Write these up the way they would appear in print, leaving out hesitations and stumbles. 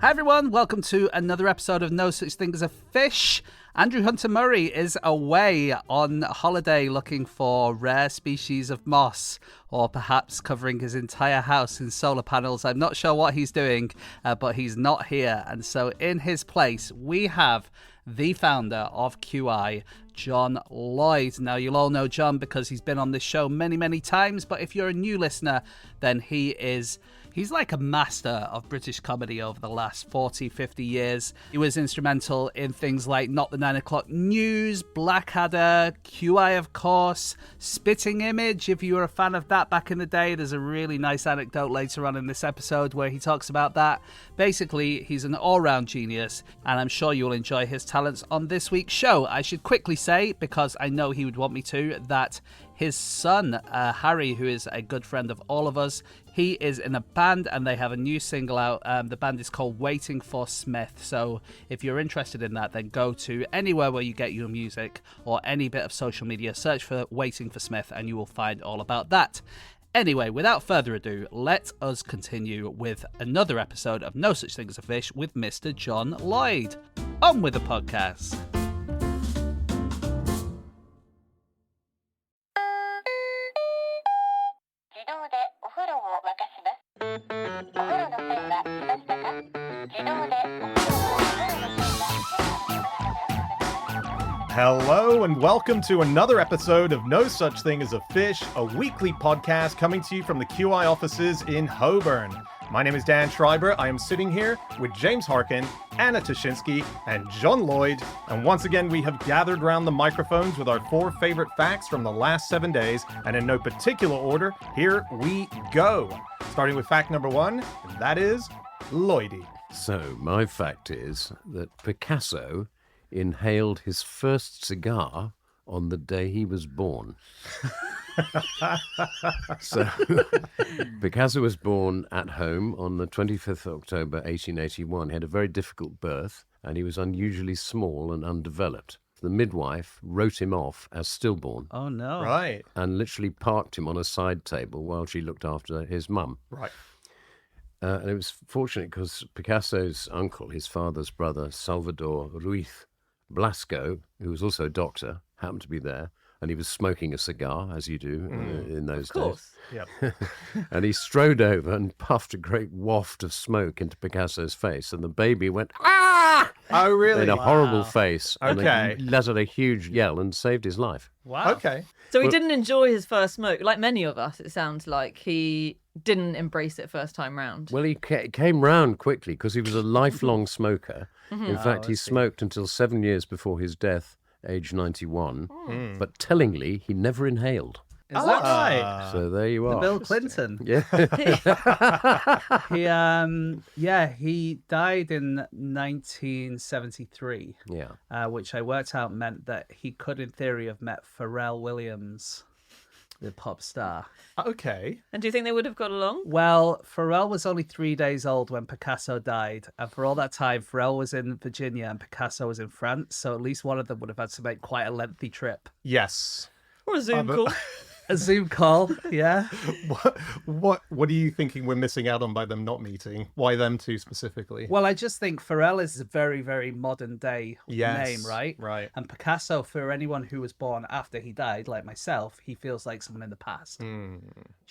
Hi everyone, welcome to another episode of No Such Thing as a Fish. Andrew Hunter Murray is away on holiday looking for rare species of moss, or perhaps covering his entire house in solar panels. I'm not sure what he's doing, but he's not here. And so in his place, we have the founder of QI, John Lloyd. Now, you'll all know John because he's been on this show many, many times. But if you're a new listener, then he's like a master of British comedy over the last 40, 50 years. He was instrumental in things like Not the 9 O'Clock News, Blackadder, QI, of course, Spitting Image, if you were a fan of that back in the day. There's a really nice anecdote later on in this episode where he talks about that. Basically, he's an all-round genius, and I'm sure you'll enjoy his talents on this week's show. I should quickly say, because I know he would want me to, that his son, Harry, who is a good friend of all of us, he is in a band and they have a new single out. The band is called Waiting for Smith. So if you're interested in that, then go to anywhere where you get your music or any bit of social media, search for Waiting for Smith and you will find all about that. Anyway, without further ado, let us continue with another episode of No Such Thing as a Fish with Mr. John Lloyd. On with the podcast. Hello and welcome to another episode of No Such Thing as a Fish, a weekly podcast coming to you from the QI offices in Holborn. My name is Dan Schreiber. I am sitting here with James Harkin, Anna Toshinsky, and John Lloyd. And once again, we have gathered around the microphones with our 4 favorite facts from the last 7 days. And in no particular order, here we go. Starting with fact number 1, and that is Lloydie. So, my fact is that Picasso inhaled his first cigar on the day he was born. So, Picasso was born at home on the 25th of October, 1881. He had a very difficult birth, and he was unusually small and undeveloped. The midwife wrote him off as stillborn. Oh, no. Right. And literally parked him on a side table while she looked after his mum. Right. And it was fortunate because Picasso's uncle, his father's brother, Salvador Ruiz Blasco, who was also a doctor, happened to be there. And he was smoking a cigar, as you do in those days. Yep. And he strode over and puffed a great waft of smoke into Picasso's face. And the baby went, ah! Oh, really? In a horrible face. Okay. And he let out a huge yell and saved his life. Wow. Okay. So he didn't enjoy his first smoke. Like many of us, it sounds like he didn't embrace it first time round. Well, he came round quickly because he was a lifelong smoker. In fact, he smoked until 7 years before his death, age 91. But tellingly, he never inhaled. Is that right? So there you are. Bill Clinton. Yeah. He died in 1973. Yeah. Which I worked out meant that he could, in theory, have met Pharrell Williams, the pop star. Okay. And do you think they would have got along? Well, Pharrell was only 3 days old when Picasso died. And for all that time, Pharrell was in Virginia and Picasso was in France. So at least one of them would have had to make quite a lengthy trip. Yes. Or a Zoom call? A Zoom call, yeah. What are you thinking we're missing out on by them not meeting? Why them two specifically? Well, I just think Pharrell is a very, very modern day name, right? Right. And Picasso, for anyone who was born after he died, like myself, he feels like someone in the past. Do you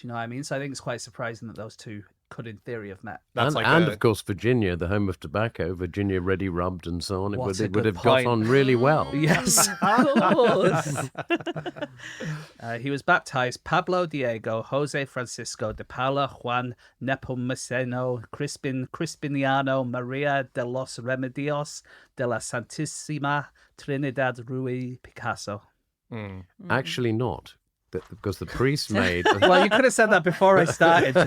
know what I mean? So I think it's quite surprising that those two could, in theory, have met. And of course, Virginia, the home of tobacco, Virginia ready rubbed and so on. It would have point. got on really well. Yes. Of course. He was baptized Pablo Diego, Jose Francisco de Paula, Juan Nepomuceno, Crispiniano, Maria de los Remedios, de la Santísima Trinidad Rui Picasso. Actually not. Because the priest made... Well, you could have said that before I started, John.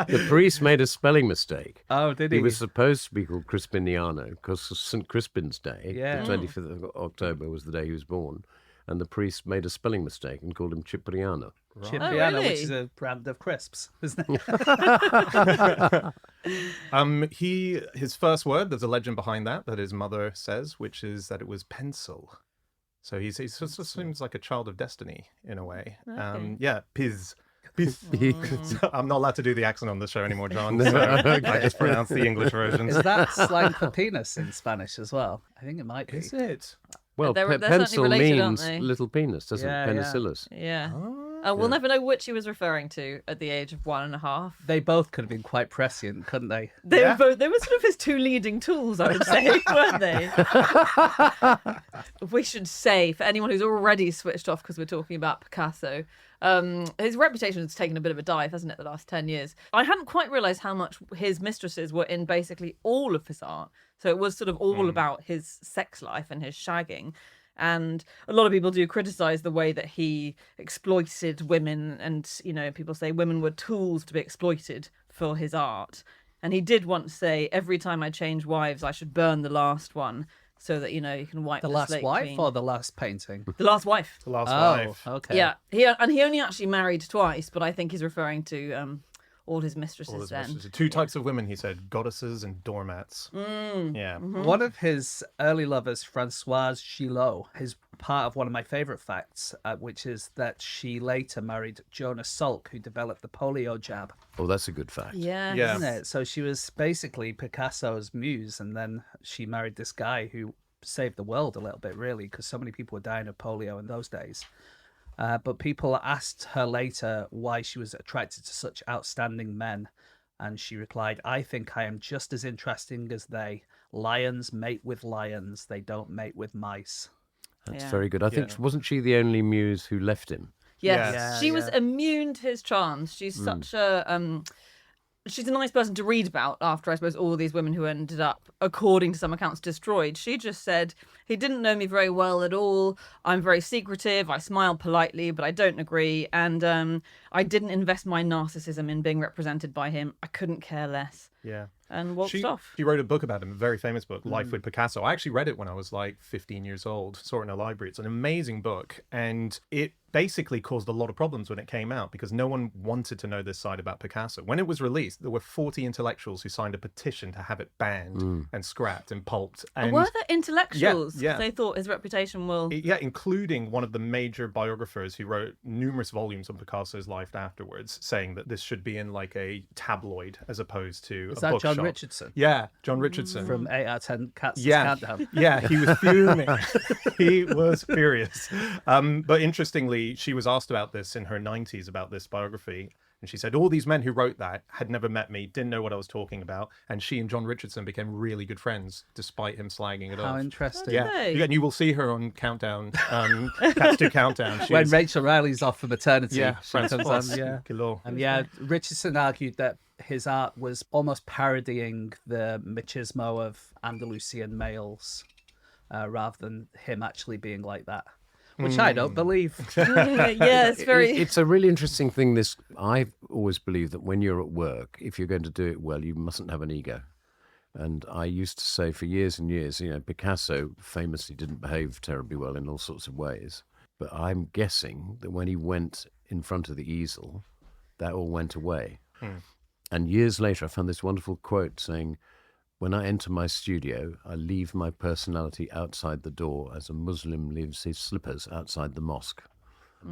The priest made a spelling mistake. Oh, did he? He was supposed to be called Crispiniano because St. Crispin's Day, the 25th of October, was the day he was born. And the priest made a spelling mistake and called him Cipriano. Right. Cipriano, really? which is a brand of crisps, isn't it? His first word, there's a legend behind that his mother says, which is that it was pencil. So he sort of seems like a child of destiny in a way. Okay. Yeah, Piz. I'm not allowed to do the accent on the show anymore, John. No, So okay. I just pronounce the English version. Is that slang for penis in Spanish as well? I think it might be. Is it? Well, They're certainly pencil related, aren't means they? little penis, doesn't Yeah, it? yeah. Penicillus. Yeah. Oh, We'll never know which he was referring to at the age of 1.5. They both could have been quite prescient, couldn't they? They Yeah. were sort of his two leading tools, I would say, weren't they? We should say, for anyone who's already switched off because we're talking about Picasso, his reputation has taken a bit of a dive, hasn't it, the last 10 years? I hadn't quite realised how much his mistresses were in basically all of his art. So it was sort of all about his sex life and his shagging. And a lot of people do criticise the way that he exploited women. And, you know, people say women were tools to be exploited for his art. And he did once say, every time I change wives, I should burn the last one so that, you know, you can wipe The the last slate wife clean. or the last painting? The last wife. The last Oh, wife. okay. Yeah. He only actually married twice, but I think he's referring to all his mistresses All his then. messages. Two types of women, he said, goddesses and doormats. Mm. Yeah. One of his early lovers, Françoise Gillot, is part of one of my favourite facts, which is that she later married Jonas Salk, who developed the polio jab. Oh, that's a good fact. Yeah. Yeah. Isn't it? So she was basically Picasso's muse, and then she married this guy who saved the world a little bit, really, because so many people were dying of polio in those days. But people asked her later why she was attracted to such outstanding men. And she replied, I think I am just as interesting as they. Lions mate with lions. They don't mate with mice. That's Yeah. very good. I think, wasn't she the only muse who left him? Yes. Yeah, She was yeah. immune to his charms. She's such a she's a nice person to read about after, I suppose, all these women who ended up, according to some accounts, destroyed. She just said, he didn't know me very well at all. I'm very secretive. I smile politely, but I don't agree. And I didn't invest my narcissism in being represented by him. I couldn't care less. Yeah. And walked off. She wrote a book about him, a very famous book, Life with Picasso. I actually read it when I was like 15 years old, saw it in a library. It's an amazing book. And it basically caused a lot of problems when it came out because no one wanted to know this side about Picasso. When it was released, there were 40 intellectuals who signed a petition to have it banned and scrapped and pulped. And Were there intellectuals? Yeah. They thought his reputation will... yeah, including one of the major biographers who wrote numerous volumes on Picasso's life afterwards, saying that this should be in like a tabloid as opposed to Is a that bookshop. John Richardson? Yeah, John Richardson. From 8 out of 10 Cats Yeah, Countdown. yeah, he was fuming. He was furious. But interestingly, she was asked about this in her 90s, about this biography. And she said, all these men who wrote that had never met me, didn't know what I was talking about. And she and John Richardson became really good friends, despite him slagging it How off. interesting. Yeah, Hey. and you will see her on Countdown, Cats 2 Countdown. When She's- Rachel Riley's off for maternity, yeah, she France comes Plus, on, yeah. galore. And yeah, Richardson argued that his art was almost parodying the machismo of Andalusian males rather than him actually being like that, which I don't believe. yeah, it's very... It's a really interesting thing. I've always believed that when you're at work, if you're going to do it well, you mustn't have an ego. And I used to say for years and years, you know, Picasso famously didn't behave terribly well in all sorts of ways. But I'm guessing that when he went in front of the easel, that all went away. And years later, I found this wonderful quote saying, when I enter my studio, I leave my personality outside the door as a Muslim leaves his slippers outside the mosque.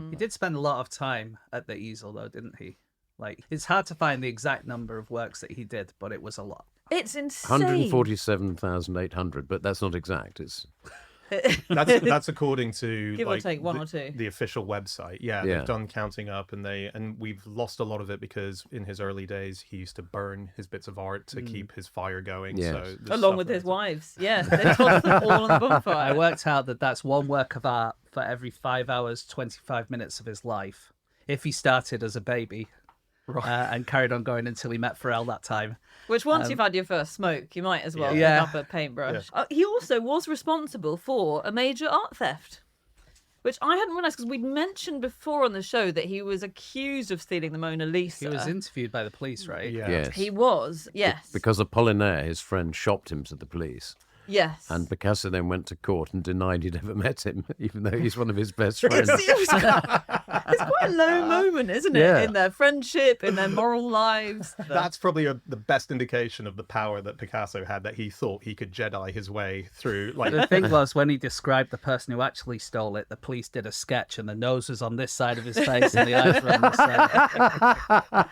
He did spend a lot of time at the easel, though, didn't he? Like, it's hard to find the exact number of works that he did, but it was a lot. It's insane. 147,800, but that's not exact. It's That's according to Give or like, take one or two. the official website. Yeah, Yeah. they've done counting up, and we've lost a lot of it because in his early days he used to burn his bits of art to keep his fire going. Yes. So there's Along stuff with that- his wives. Yeah, they tossed them all on the bonfire. I worked out that that's one work of art for every 5 hours, 25 minutes of his life. If he started as a baby and carried on going until he met Pharrell that time. Which once you've had your first smoke, you might as well Yeah. pick up a paintbrush. He also was responsible for a major art theft, which I hadn't realised because we'd mentioned before on the show that he was accused of stealing the Mona Lisa. He was interviewed by the police, right? Yeah. yes. He was, yes. Because Apollinaire, his friend, shopped him to the police. Yes. And Picasso then went to court and denied he'd ever met him, even though he's one of his best friends. It's quite a low moment, isn't it? Yeah. In their friendship, in their moral lives. That's probably the best indication of the power that Picasso had, that he thought he could Jedi his way through. Like, The thing was, when he described the person who actually stole it, the police did a sketch and the nose was on this side of his face and the eyes were on this side.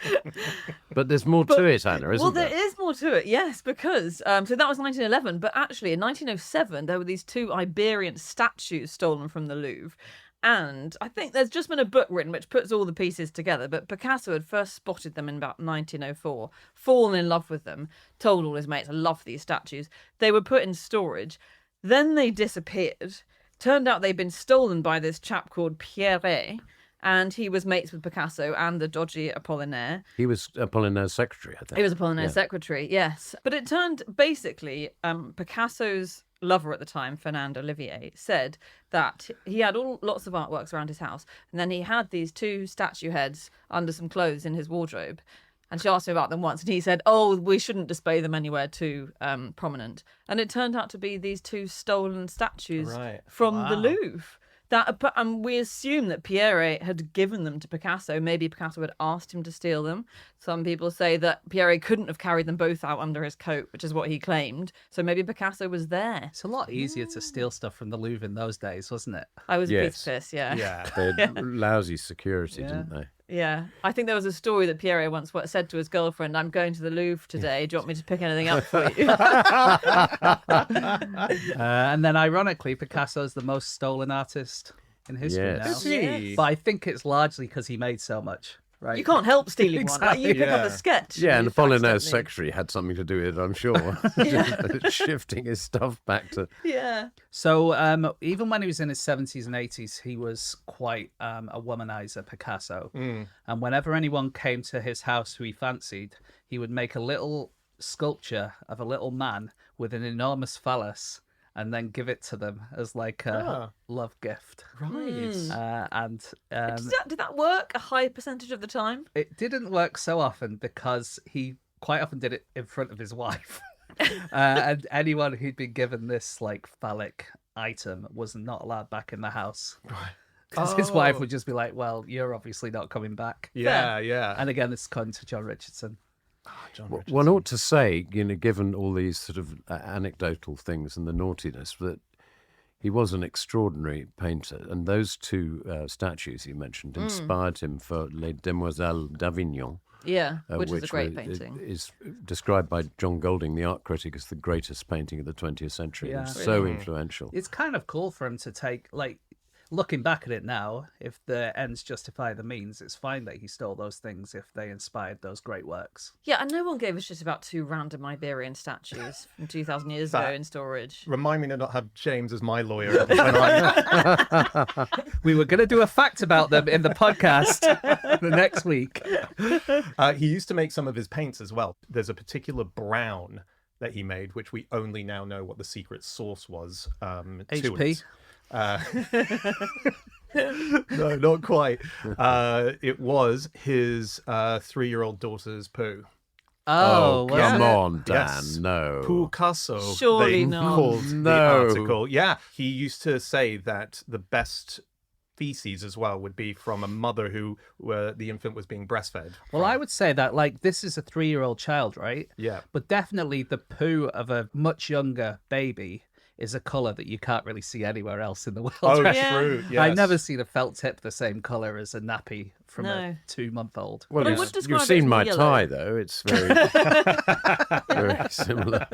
But there's more to it, Anna, isn't Well, there? there is more to it, yes, because so that was 1911, but actually in 1907 there were these two Iberian statues stolen from the Louvre. And I think there's just been a book written which puts all the pieces together, but Picasso had first spotted them in about 1904, fallen in love with them, told all his mates, I love these statues. They were put in storage. Then they disappeared. Turned out they'd been stolen by this chap called Pierre, and he was mates with Picasso and the dodgy Apollinaire. He was Apollinaire's secretary, I think. He was Apollinaire Yeah. secretary, yes. But it turned, basically, Picasso's lover at the time, Fernand Olivier, said that he had lots of artworks around his house, and then he had these two statue heads under some clothes in his wardrobe. And she asked him about them once, and he said, oh, we shouldn't display them anywhere too prominent. And it turned out to be these two stolen statues Right. from the Louvre. And we assume that Pierre had given them to Picasso. Maybe Picasso had asked him to steal them. Some people say that Pierre couldn't have carried them both out under his coat, which is what he claimed. So maybe Picasso was there. It's a lot easier to steal stuff from the Louvre in those days, wasn't it? I was a Yes. piece of piss, yeah. yeah. They had lousy security, didn't they? Yeah. I think there was a story that Pierre once said to his girlfriend, I'm going to the Louvre today. Do you want me to pick anything up for you? And then, ironically, Picasso's the most stolen artist in history Yes. now. Is he? But I think it's largely because he made so much, right? You can't help stealing one. Like, you pick up Yeah. a sketch. Yeah, and you fax Apollinaire's something. secretary had something to do with it, I'm sure. Shifting his stuff back to... Yeah. So even when he was in his 70s and 80s, he was quite a womanizer, Picasso. And whenever anyone came to his house who he fancied, he would make a little sculpture of a little man with an enormous phallus and then give it to them as like a love gift. Right. And Did that work a high percentage of the time? it didn't work so often because he quite often did it in front of his wife. And anyone who'd been given this like phallic item was not allowed back in the house. Because his wife would just be like, well, you're obviously not coming back. Yeah, yeah. And again, it's according to John Richardson. John One ought to say, given all these sort of anecdotal things and the naughtiness, that he was an extraordinary painter. And those two statues you mentioned inspired him for Les Demoiselles d'Avignon. Yeah, which is a great was- painting. is described by John Golding, the art critic, as the greatest painting of the 20th century. Yeah. It was so influential. It's kind of cool for him to take, like, looking back at it now, if the ends justify the means, it's fine that he stole those things if they inspired those great works. Yeah, and no one gave a shit about two random Iberian statues from 2,000 years ago in storage. Remind me to not have James as my lawyer. When I... We were going to do a fact about them in the podcast the next week. He used to make some of his paints as well. There's a particular brown that he made, which we only now know what the secret source was. To HP? it. No, not quite. It was his 3-year-old daughter's poo. Oh, well, Come on, Dan. Yes. No. Picasso, Surely they not. called the No. article. Yeah, he used to say that the best feces as well would be from a mother who the infant was being breastfed. Well, I would say that, like, this is a 3-year-old child, right? Yeah. But definitely the poo of a much younger baby is a colour that you can't really see anywhere else in the world. Oh, right? Yeah. true. Yes. I've never seen a felt tip the same colour as a nappy from No. a 2-month-old. Well, But I it's- would describe you've it seen as my yellow. tie, though. It's very, very similar.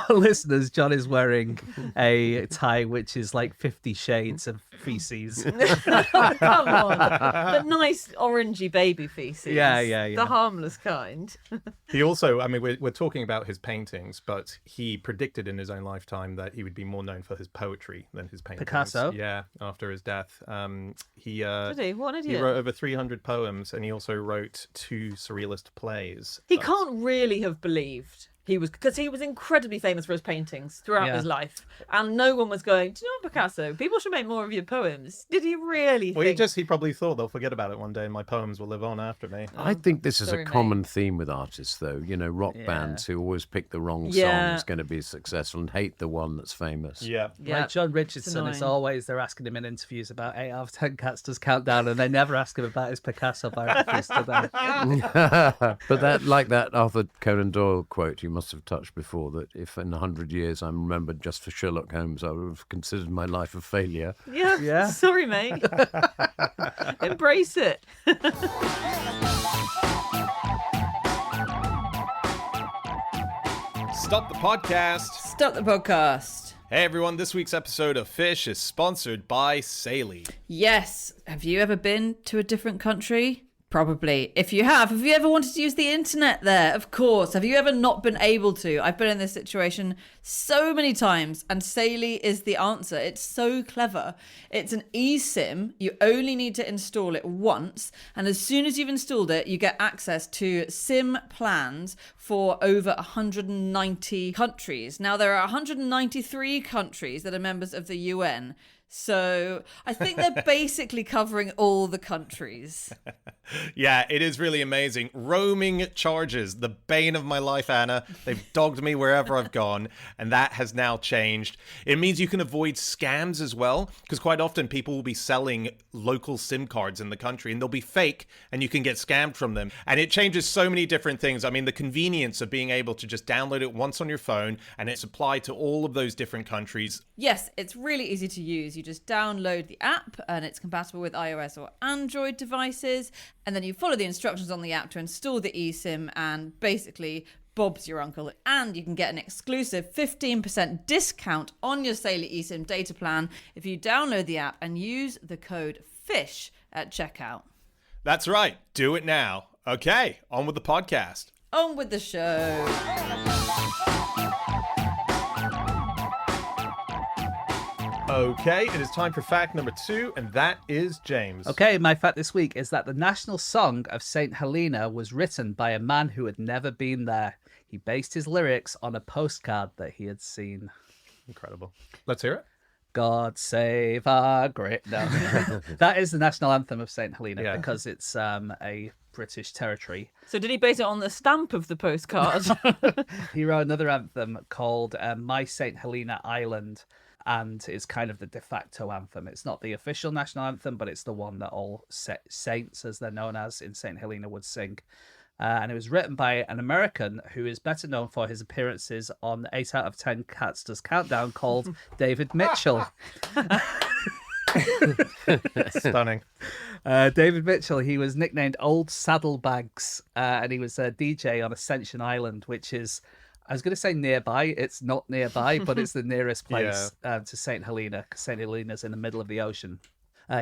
For listeners, John is wearing a tie which is like 50 shades of feces. Come on. The nice orangey baby feces. Yeah, yeah, yeah. The harmless kind. He also, I mean, we're talking about his paintings, but he predicted in his own lifetime that he would be more known for his poetry than his paintings. Picasso? Yeah, after his death. He Did he? What an he idiot. wrote over 300 poems, and he also wrote 2 surrealist plays. He can't really have believed because he was incredibly famous for his paintings throughout Yeah. his life, and no one was going, do you know what, Picasso, people should make more of your poems. Did he really Well, think? he probably thought they'll forget about it one day and my poems will live on after me. I think this is sorry, a mate. common theme with artists, though. You know, rock Yeah. bands who always pick the wrong Yeah. song is going to be successful and hate the one that's famous. Yeah. Yeah, Like John it's Richardson, it's annoying. always they're asking him in interviews about 8 out of 10 Custard's Countdown, and they never ask him about his Picasso biographies today. But that, like that Arthur Conan Doyle quote you must have touched before, that if in 100 years I'm remembered just for Sherlock Holmes, I would have considered my life a failure. Yeah, Yeah. sorry, mate. Embrace it. Stop the podcast. Stop the podcast. Hey everyone, this week's episode of Fish is sponsored by Saley. Yes. Have you ever been to a different country? Probably. If you have you ever wanted to use the internet there? Of course. Have you ever not been able to? I've been in this situation so many times, and Saley is the answer. It's so clever. It's an eSIM. You only need to install it once, and as soon as you've installed it, you get access to SIM plans for over 190 countries. Now, there are 193 countries that are members of the UN. So I think they're basically covering all the countries. Yeah, it is really amazing. Roaming charges, the bane of my life, Anna. They've dogged me wherever I've gone, and that has now changed. It means you can avoid scams as well, because quite often people will be selling local SIM cards in the country, and they'll be fake, and you can get scammed from them. And it changes so many different things. I mean, the convenience of being able to just download it once on your phone, and it's applied to all of those different countries. Yes, it's really easy to use. You just download the app and it's compatible with iOS or Android devices. And then you follow the instructions on the app to install the eSIM, and basically Bob's your uncle. And you can get an exclusive 15% discount on your Saley eSIM data plan if you download the app and use the code FISH at checkout. That's right. Do it now. Okay, on with the podcast. On with the show. Okay, it is time for fact number 2, and that is James. Okay, my fact this week is that the national song of St. Helena was written by a man who had never been there. He based his lyrics on a postcard that he had seen. Incredible. Let's hear it. God save our great... No. That is the national anthem of St. Helena, Yeah. because it's a British territory. So did he base it on the stamp of the postcard? He wrote another anthem called My St. Helena Island, and it's kind of the de facto anthem. It's not the official national anthem, but it's the one that all saints, as they're known as in St. Helena, would sing. And it was written by an American who is better known for his appearances on 8 out of 10 Custard's Countdown, called David Mitchell. Stunning. David Mitchell, he was nicknamed Old Saddlebags, and he was a DJ on Ascension Island, which is, I was going to say nearby. It's not nearby, but it's the nearest place to St. Helena, because St. Helena's in the middle of the ocean.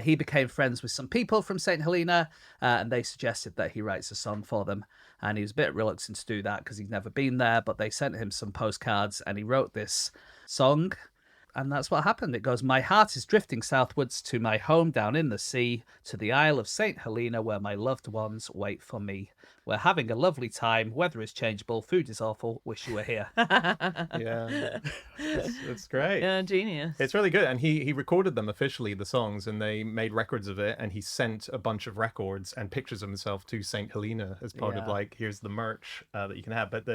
He became friends with some people from St. Helena, and they suggested that he writes a song for them. And he was a bit reluctant to do that because he'd never been there, but they sent him some postcards, and he wrote this song. And that's what happened. It goes, my heart is drifting southwards to my home down in the sea, to the Isle of St. Helena, where my loved ones wait for me. We're having a lovely time. Weather is changeable. Food is awful. Wish you were here. Yeah. It's great. Yeah, genius. It's really good. And he recorded them officially, the songs, and they made records of it. And he sent a bunch of records and pictures of himself to St. Helena as part of Yeah. like, here's the merch that you can have. But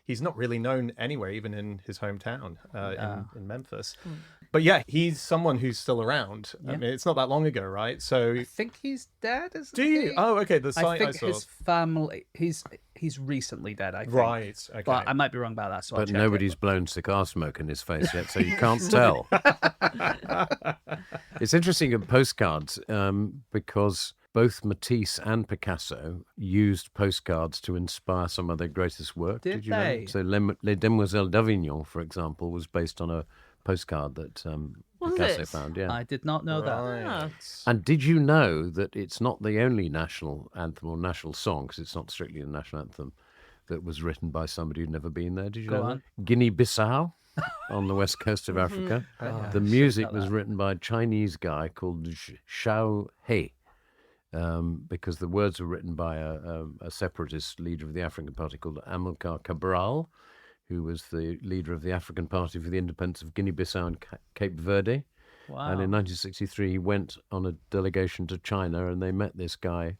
he's not really known anywhere, even in his hometown in Memphis. But yeah, he's someone who's still around. I mean, it's not that long ago, right? So I think he's dead, isn't do he? you? Oh, okay. The site I I, think saw. his family, he's recently dead, I think. Right. Okay. But I might be wrong about that, so I'll But check nobody's blown cigar smoke in his face yet, so you can't tell. It's interesting in postcards because both Matisse and Picasso used postcards to inspire some of their greatest work. Did you know? they? So Les Demoiselles d'Avignon, for example, was based on a postcard that Picasso it? found. Yeah. I did not know that. Right. And did you know that it's not the only national anthem or national song, because it's not strictly the national anthem, that was written by somebody who'd never been there? Did you Go know on. that? Guinea-Bissau on the west coast of Africa. The music was written by a Chinese guy called Xiao He, because the words were written by a separatist leader of the African Party called Amilcar Cabral, who was the leader of the African Party for the Independence of Guinea-Bissau and Cape Verde. Wow. And in 1963, he went on a delegation to China, and they met this guy,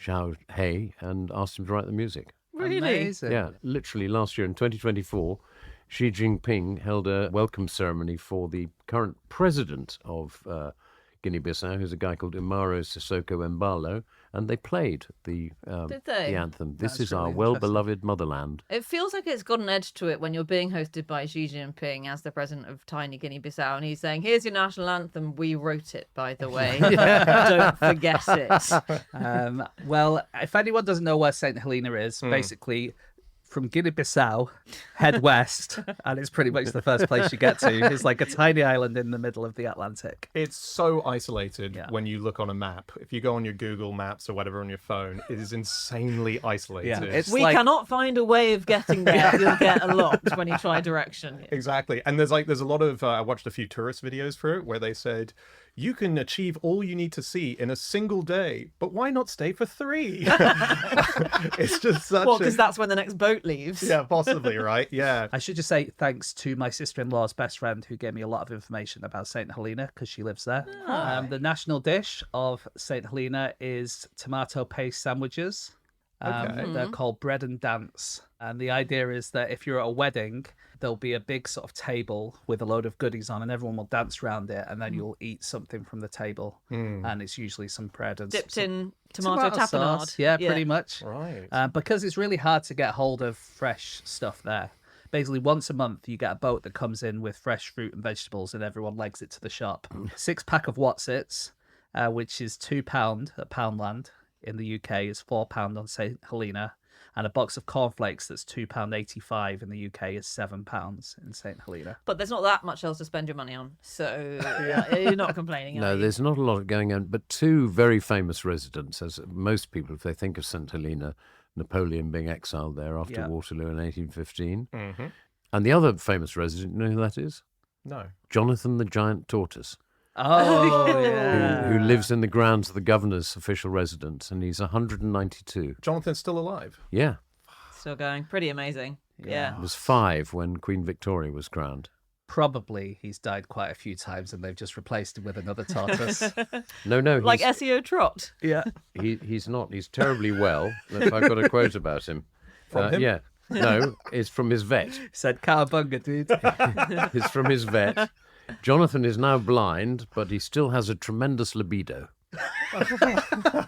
Xiao He, and asked him to write the music. Really? Amazing. Yeah, literally last year in 2024, Xi Jinping held a welcome ceremony for the current president of Guinea-Bissau, who's a guy called Umaro Sissoko Embalo, and they played the Did they? the anthem. This That's is our really well-beloved motherland. It feels like it's got an edge to it when you're being hosted by Xi Jinping as the president of tiny Guinea-Bissau, and he's saying, "Here's your national anthem. We wrote it, by the way. Don't forget it." Well, if anyone doesn't know where St. Helena is, basically from Guinea-Bissau, head west, and it's pretty much the first place you get to. It's like a tiny island in the middle of the Atlantic. It's so isolated Yeah. when you look on a map. If you go on your Google Maps or whatever on your phone, it is insanely isolated. Yeah, it's We like, cannot find a way of getting there. You'll get lost when you try direction. Exactly. And there's a lot of I watched a few tourist videos for it where they said you can achieve all you need to see in a single day, but why not stay for 3? It's just such Well, because that's when the next boat leaves. yeah, possibly, right? Yeah. I should just say thanks to my sister-in-law's best friend who gave me a lot of information about St. Helena because she lives there. The national dish of St. Helena is tomato paste sandwiches. Okay. They're called bread and dance. And the idea is that if you're at a wedding, there'll be a big sort of table with a load of goodies on and everyone will dance around it and then you'll eat something from the table. And it's usually some bread and Dipped some in tomato tapenade. sauce. Yeah, pretty much. Right. Because it's really hard to get hold of fresh stuff there. Basically, once a month, you get a boat that comes in with fresh fruit and vegetables and everyone legs it to the shop. 6-pack of Watsits, which is £2 at Poundland in the UK, is £4 on St. Helena. And a box of cornflakes that's £2.85 in the UK is £7 in St. Helena. But there's not that much else to spend your money on. So you're not complaining, No, are you? there's not a lot going on, but two very famous residents, as most people, if they think of St. Helena, Napoleon being exiled there after Yeah. Waterloo in 1815. Mm-hmm. And the other famous resident, you know who that is? No. Jonathan the Giant Tortoise, Oh, yeah. who lives in the grounds of the governor's official residence, and he's 192. Jonathan's still alive. Yeah, Still going. Pretty amazing. Yeah. he was 5 when Queen Victoria was crowned. Probably he's died quite a few times and they've just replaced him with another tortoise. No, Like he's, SEO Trot. Yeah. he's not. He's terribly well. I've got a quote about him. From him? Yeah. No, it's from his vet. Said cowabunga, dude. It's from his vet. Jonathan is now blind, but he still has a tremendous libido.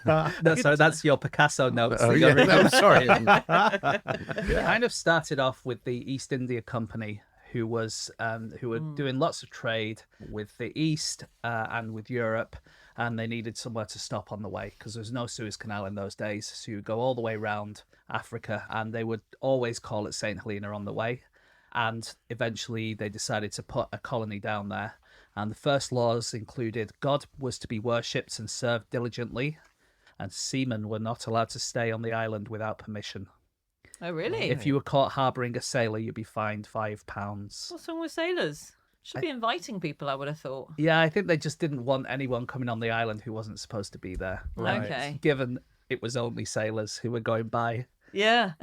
No, sorry, that's your Picasso notes. Oh, that yeah. you're reading. I'm sorry. It kind of started off with the East India Company, who were doing lots of trade with the East and with Europe, and they needed somewhere to stop on the way because there was no Suez Canal in those days. So you would go all the way around Africa, and they would always call it St. Helena on the way. And eventually they decided to put a colony down there. And the first laws included God was to be worshipped and served diligently, and seamen were not allowed to stay on the island without permission. Oh, really? If you were caught harbouring a sailor, you'd be fined £5. What's wrong with sailors? Should be inviting people, I would have thought. Yeah, I think they just didn't want anyone coming on the island who wasn't supposed to be there. Okay. Given it was only sailors who were going by. Yeah.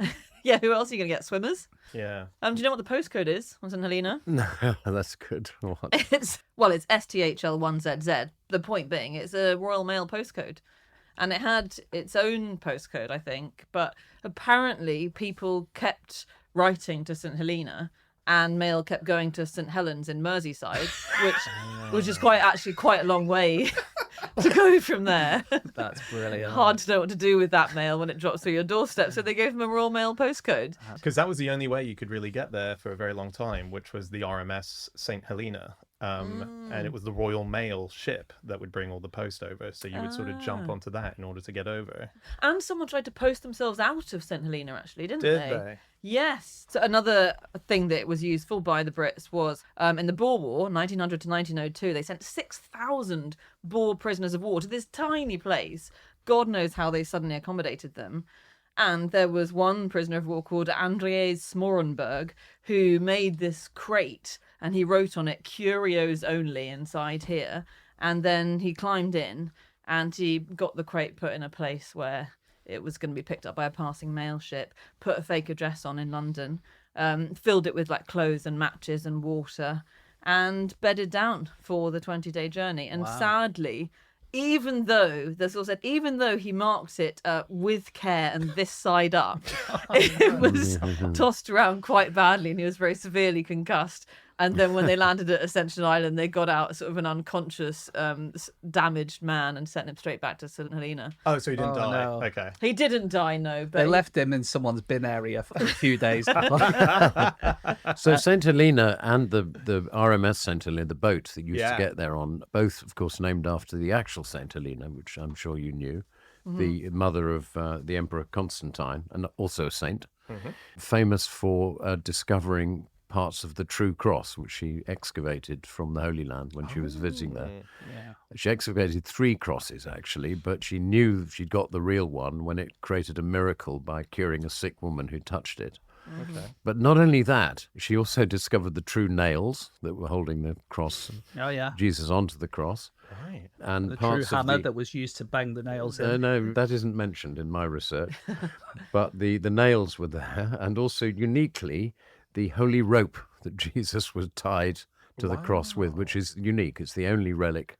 Yeah, who else are you going to get? Swimmers? Yeah. Do you know what the postcode is on St. Helena? No, that's good. What? It's STHL1ZZ. The point being, it's a Royal Mail postcode. And it had its own postcode, I think. But apparently people kept writing to St. Helena and mail kept going to St. Helens in Merseyside, which is quite a long way to go from there. That's brilliant. Hard to know what to do with that mail when it drops through your doorstep. So they gave them a Royal Mail postcode. Because that was the only way you could really get there for a very long time, which was the RMS St. Helena. And it was the Royal Mail ship that would bring all the post over. So you would sort of jump onto that in order to get over. And someone tried to post themselves out of St. Helena, actually, didn't Did they? they? Yes. So another thing that it was used for by the Brits was in the Boer War, 1900 to 1902, they sent 6,000 Boer prisoners of war to this tiny place. God knows how they suddenly accommodated them. And there was one prisoner of war called Andries Smorenberg who made this crate and he wrote on it "Curios only" inside here. And then he climbed in and he got the crate put in a place where it was going to be picked up by a passing mail ship, put a fake address on in London, filled it with like clothes and matches and water, and bedded down for the 20-day journey. And sadly, even though he marked it with care and this side up, it was tossed around quite badly, and he was very severely concussed. And then when they landed at Ascension Island, they got out sort of an unconscious, damaged man and sent him straight back to St. Helena. Oh, so he didn't die. No. Okay. He didn't die, no. But They left him in someone's bin area for a few days. So St. Helena and the RMS St. Helena, the boat that used Yeah. to get there on, both, of course, named after the actual St. Helena, which I'm sure you knew, the mother of the Emperor Constantine, and also a saint, famous for discovering parts of the true cross, which she excavated from the Holy Land when she was visiting there. Yeah. She excavated 3 crosses, actually, but she knew she'd got the real one when it created a miracle by curing a sick woman who touched it. Okay. But not only that, she also discovered the true nails that were holding the cross, Oh, yeah. Jesus onto the cross. Right. And The true parts of hammer the... that was used to bang the nails in. no, that isn't mentioned in my research. But the nails were there, and also uniquely, the holy rope that Jesus was tied to the cross with, which is unique. It's the only relic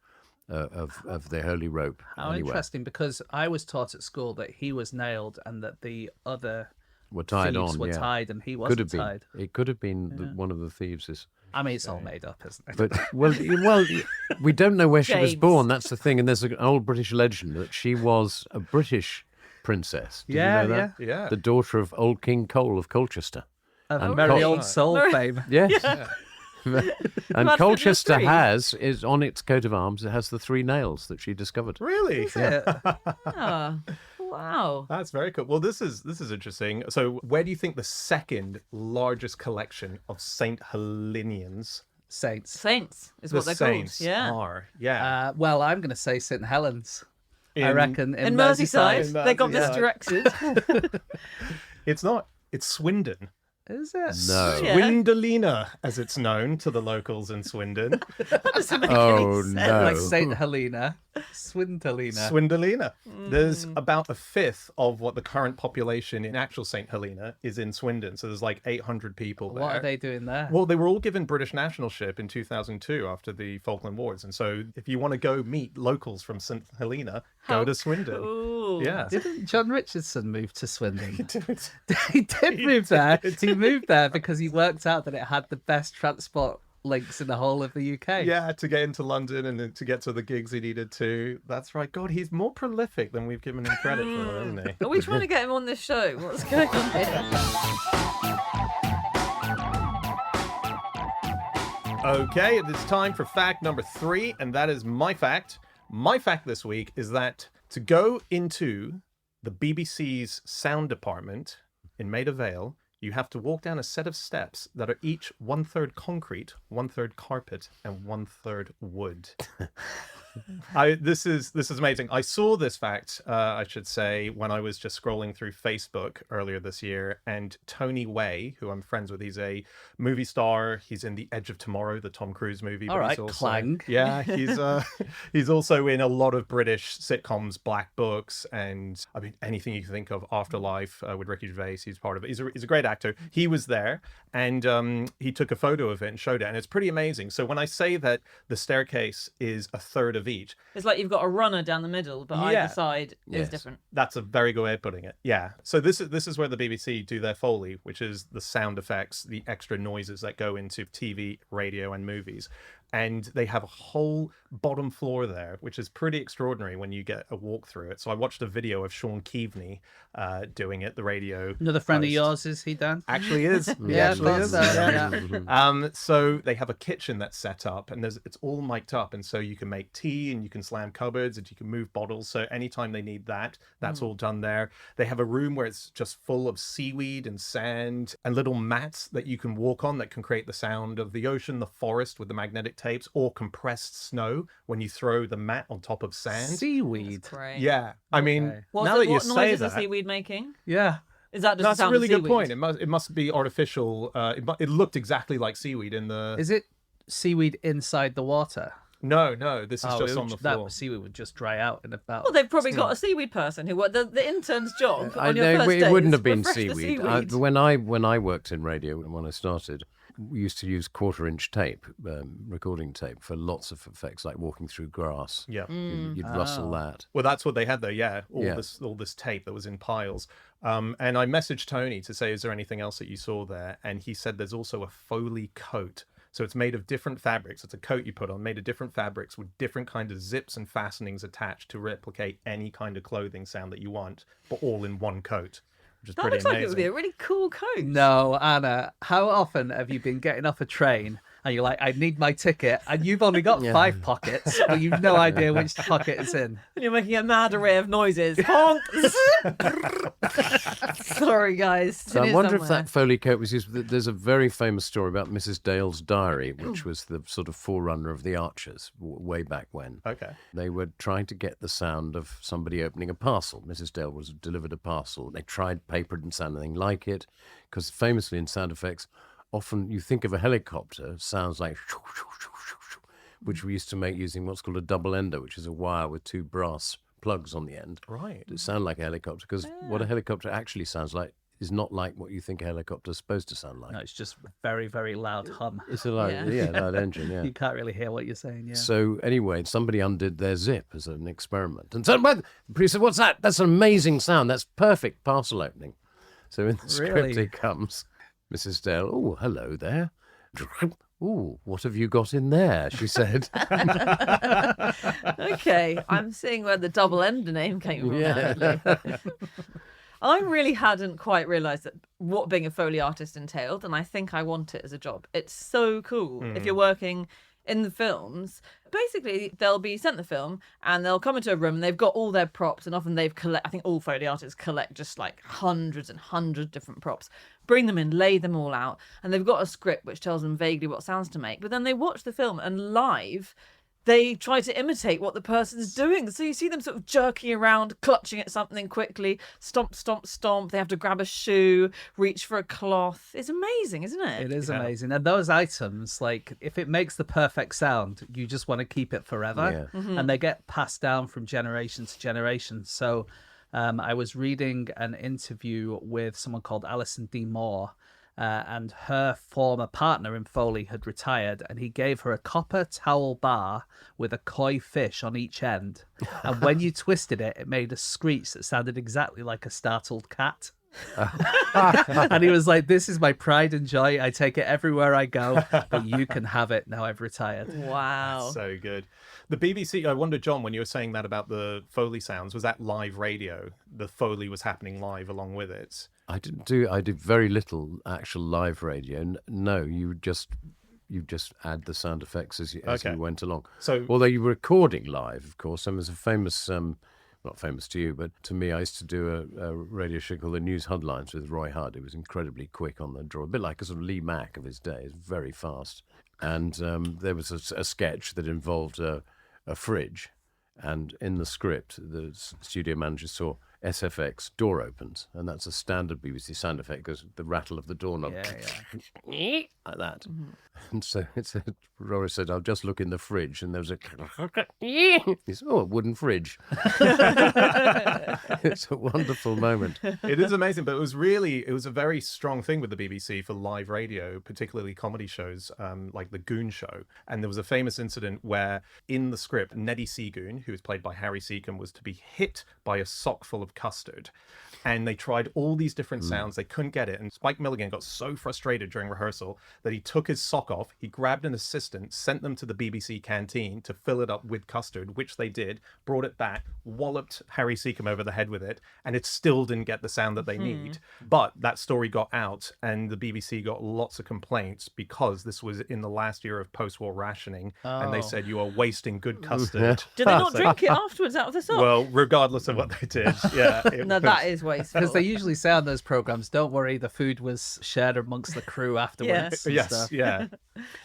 of the holy rope. How anywhere. interesting, because I was taught at school that he was nailed and that the other Were tied thieves on, were yeah. tied and he Could wasn't have been. tied. It could have been one of the thieves. I mean, it's all made up, isn't it? But well, we don't know where she was James. born. That's the thing. And there's an old British legend that she was a British princess. Did Yeah, you know that? Yeah. The daughter of old King Cole of Colchester. A And very Col- old soul fame. Yes. And Bradford Colchester history. is on its coat of arms. It has the 3 nails that she discovered. Really? Ah, wow. That's very cool. Well, this is interesting. So, where do you think the second largest collection of Saint Helenians, Saints. Saints is the what they're saints, called. Yeah. are? Yeah. Well, I'm going to say St. Helens. I In- reckon In Merseyside, In they got Merseyside. misdirected. It's not. It's Swindon. Is it? No. Yeah. Swindolina, as it's known to the locals in Swindon. That doesn't make Oh, any sense. no. Like St. Helena. Swindolina. Swindolina. There's about a fifth of what the current population in actual St. Helena is in Swindon. So there's like 800 people there. What are they doing there? Well, they were all given British nationalship in 2002 after the Falkland Wars. And so if you want to go meet locals from St. Helena, go to Swindon. Cool. Yeah. Didn't John Richardson move to Swindon? He did move there. He moved there because he worked out that it had the best transport links in the whole of the UK. Yeah, to get into London and then to get to the gigs he needed to. That's right. God, he's more prolific than we've given him credit for, isn't he? Are we trying to get him on this show? What's going on here? Okay, it's time for fact number 3, and that is my fact. My fact this week is that to go into the BBC's sound department in Maida Vale, you have to walk down a set of steps that are each 1/3 concrete, 1/3 carpet, and 1/3 wood. This is amazing. I saw this fact, I should say, when I was just scrolling through Facebook earlier this year, and Tony Way, who I'm friends with, he's a movie star. He's in The Edge of Tomorrow, the Tom Cruise movie. All but right, he's also, clang. Yeah, he's also in a lot of British sitcoms, Black Books, and I mean anything you can think of. Afterlife with Ricky Gervais. He's part of it. He's a great actor. He was there, and he took a photo of it and showed it, and it's pretty amazing. So when I say that the staircase is a third of each, It's like you've got a runner down the middle, but Yeah. either side is Yes. different. that's a very good way of putting it. Yeah. So this is where the BBC do their Foley, which is the sound effects, the extra noises that go into TV, radio, and movies. And they have a whole bottom floor there, which is pretty extraordinary when you get a walk through it. So I watched a video of Sean Keaveney doing it, the radio. Another friend of host. yours, is he, Dan? Actually is. He Yeah, actually I is. thought so, Yeah. So they have a kitchen that's set up, and it's all mic'd up, and so you can make tea, and you can slam cupboards, and you can move bottles. So anytime they need that, that's all done there. They have a room where it's just full of seaweed and sand and little mats that you can walk on that can create the sound of the ocean, the forest with the magnetic tapes, or compressed snow when you throw the mat on top of sand. Seaweed. Great. Yeah, I mean, Okay. now that you what say noise is the that, seaweed making? Yeah. Is that just that's the a sound really of good seaweed? point. It must be artificial. It looked exactly like seaweed in the. Is it seaweed inside the water? No, this is just on the floor. That seaweed would just dry out in about. Well, they've probably got a seaweed person who the intern's job I on your know first day it wouldn't is have been refresh the seaweed. When I worked in radio when I started, we used to use 1/4-inch tape, recording tape, for lots of effects, like walking through grass. Yeah. You'd rustle that. Well, that's what they had there. Yeah, Yeah. all this tape that was in piles. And I messaged Tony to say, is there anything else that you saw there? And he said there's also a Foley coat. So it's made of different fabrics. It's a coat you put on, made of different fabrics with different kind of zips and fastenings attached to replicate any kind of clothing sound that you want, but all in one coat, which is That pretty looks like amazing. it would be a really cool coat. No, Anna, how often have you been getting off a train and you're like, I need my ticket, and you've only got 5 pockets, but you've no idea which pocket it's in? And you're making a mad array of noises. Honk! Sorry, guys. So I wonder if that Foley coat was used. There's a very famous story about Mrs. Dale's diary, which was the sort of forerunner of the Archers way back when. Okay. They were trying to get the sound of somebody opening a parcel. Mrs. Dale was delivered a parcel. They tried paper, didn't sound anything like it, because famously in sound effects, often you think of a helicopter, sounds like which we used to make using what's called a double ender, which is a wire with 2 brass plugs on the end. Right. It sound like a helicopter, because what a helicopter actually sounds like is not like what you think a helicopter is supposed to sound like. No, it's just a very, very loud hum. It's a loud, loud engine, yeah. You can't really hear what you're saying, yeah. So anyway, somebody undid their zip as an experiment. And so the priest said, what's that? That's an amazing sound. That's perfect parcel opening. So in the script Really? it comes, Mrs. Dale, oh, hello there. Oh, what have you got in there? She said. Okay, I'm seeing where the double ender name came from. Yeah. Now, actually. I really hadn't quite realised that what being a Foley artist entailed, and I think I want it as a job. It's so cool. If you're working in the films, basically they'll be sent the film and they'll come into a room and they've got all their props, and often they've I think all Foley artists collect just like hundreds and hundreds of different props, bring them in, lay them all out, and they've got a script which tells them vaguely what sounds to make, but then they watch the film and live they try to imitate what the person's doing. So you see them sort of jerking around, clutching at something quickly, stomp, stomp, stomp. They have to grab a shoe, reach for a cloth. It's amazing, isn't it? It is amazing. And those items, like, if it makes the perfect sound, you just want to keep it forever. Yeah. And they get passed down from generation to generation. So I was reading an interview with someone called Alison D. Moore, and her former partner in Foley had retired, and he gave her a copper towel bar with a koi fish on each end. And when you twisted it, it made a screech that sounded exactly like a startled cat. And he was like, this is my pride and joy. I take it everywhere I go, but you can have it now I've retired. Wow. So good. The BBC, I wonder, John, when you were saying that about the Foley sounds, was that live radio? The Foley was happening live along with it? I did very little actual live radio. No, you just add the sound effects as you went along. So, although you were recording live, of course, and there's a famous, not famous to you, but to me, I used to do a radio show called The News Headlines with Roy Hudd. It was incredibly quick on the draw, a bit like a sort of Lee Mack of his day. It's very fast. And there was a sketch that involved a fridge, and in the script, the studio manager saw SFX door opens, and that's a standard BBC sound effect because the rattle of the doorknob like that. And so Rory said, I'll just look in the fridge, and there was a he said, a wooden fridge. It's a wonderful moment. it is amazing, but it was a very strong thing with the BBC for live radio, particularly comedy shows like The Goon Show. And there was a famous incident where in the script, Neddy Seagoon, who was played by Harry Seacombe, was to be hit by a sock full of custard. And they tried all these different sounds. They couldn't get it. And Spike Milligan got so frustrated during rehearsal that he took his sock off. He grabbed an assistant, sent them to the BBC canteen to fill it up with custard, which they did, brought it back, walloped Harry Seacombe over the head with it, and it still didn't get the sound that they need. But that story got out, and the BBC got lots of complaints because this was in the last year of post-war rationing, and they said, you are wasting good custard. Did they not drink it afterwards out of the sock? Well, regardless of what they did, yeah. No, that is wasteful. Because they usually say on those programs, don't worry, the food was shared amongst the crew afterwards. and Yes, stuff. yeah.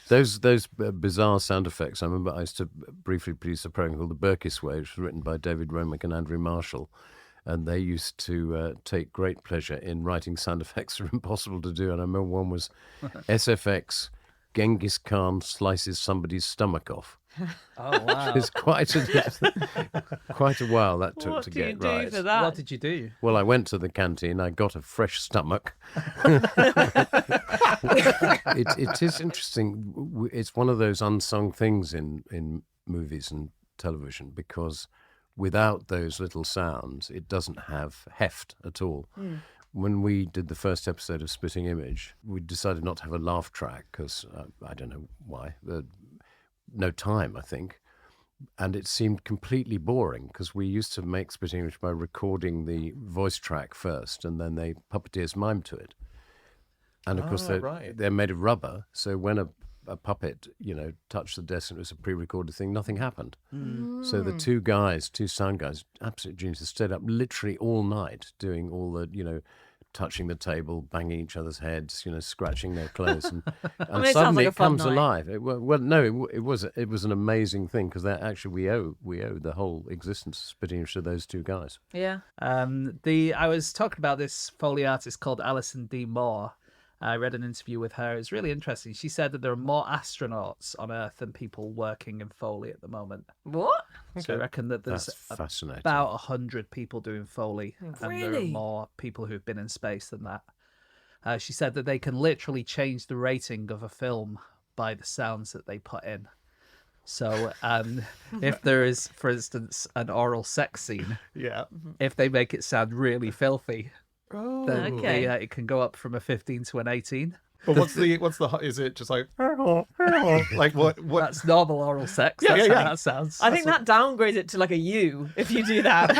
Those bizarre sound effects. I remember I used to briefly produce a program called The Burkiss Way, which was written by David Romick and Andrew Marshall, and they used to take great pleasure in writing sound effects that are impossible to do. And I remember one was SFX, Genghis Khan slices somebody's stomach off. Oh, wow. It's quite a while that took What to do you get do right. for that? What did you do? Well, I went to the canteen. I got a fresh stomach. It is interesting. It's one of those unsung things in movies and television, because without those little sounds, it doesn't have heft at all. When we did the first episode of Spitting Image, we decided not to have a laugh track because I don't know why. No time, I think. And it seemed completely boring because we used to make Spitting Image by recording the voice track first, and then they puppeteers mime to it. And of course, they're made of rubber, so when a puppet, touched the desk and it was a pre-recorded thing, nothing happened. So the two sound guys, absolute geniuses, stayed up literally all night doing all the, touching the table, banging each other's heads, scratching their clothes, and it sounds suddenly like a it fun comes night. alive. It was an amazing thing, because actually we owe the whole existence of Spitting Image to those two guys. Yeah. I was talking about this Foley artist called Alison D. Moore. I read an interview with her. It's really interesting. She said that there are more astronauts on Earth than people working in Foley at the moment. What? So I reckon that there's That's fascinating. about 100 people doing Foley, and there are Really? more people who've been in space than that. She said that they can literally change the rating of a film by the sounds that they put in. So if there is, for instance, an oral sex scene, Yeah. if they make it sound really filthy, then Okay. it can go up from a 15 to an 18. But what's the is it just like like what That's normal oral sex. Yeah, That's yeah, how yeah. that sounds. I think that downgrades it to like a U if you do that.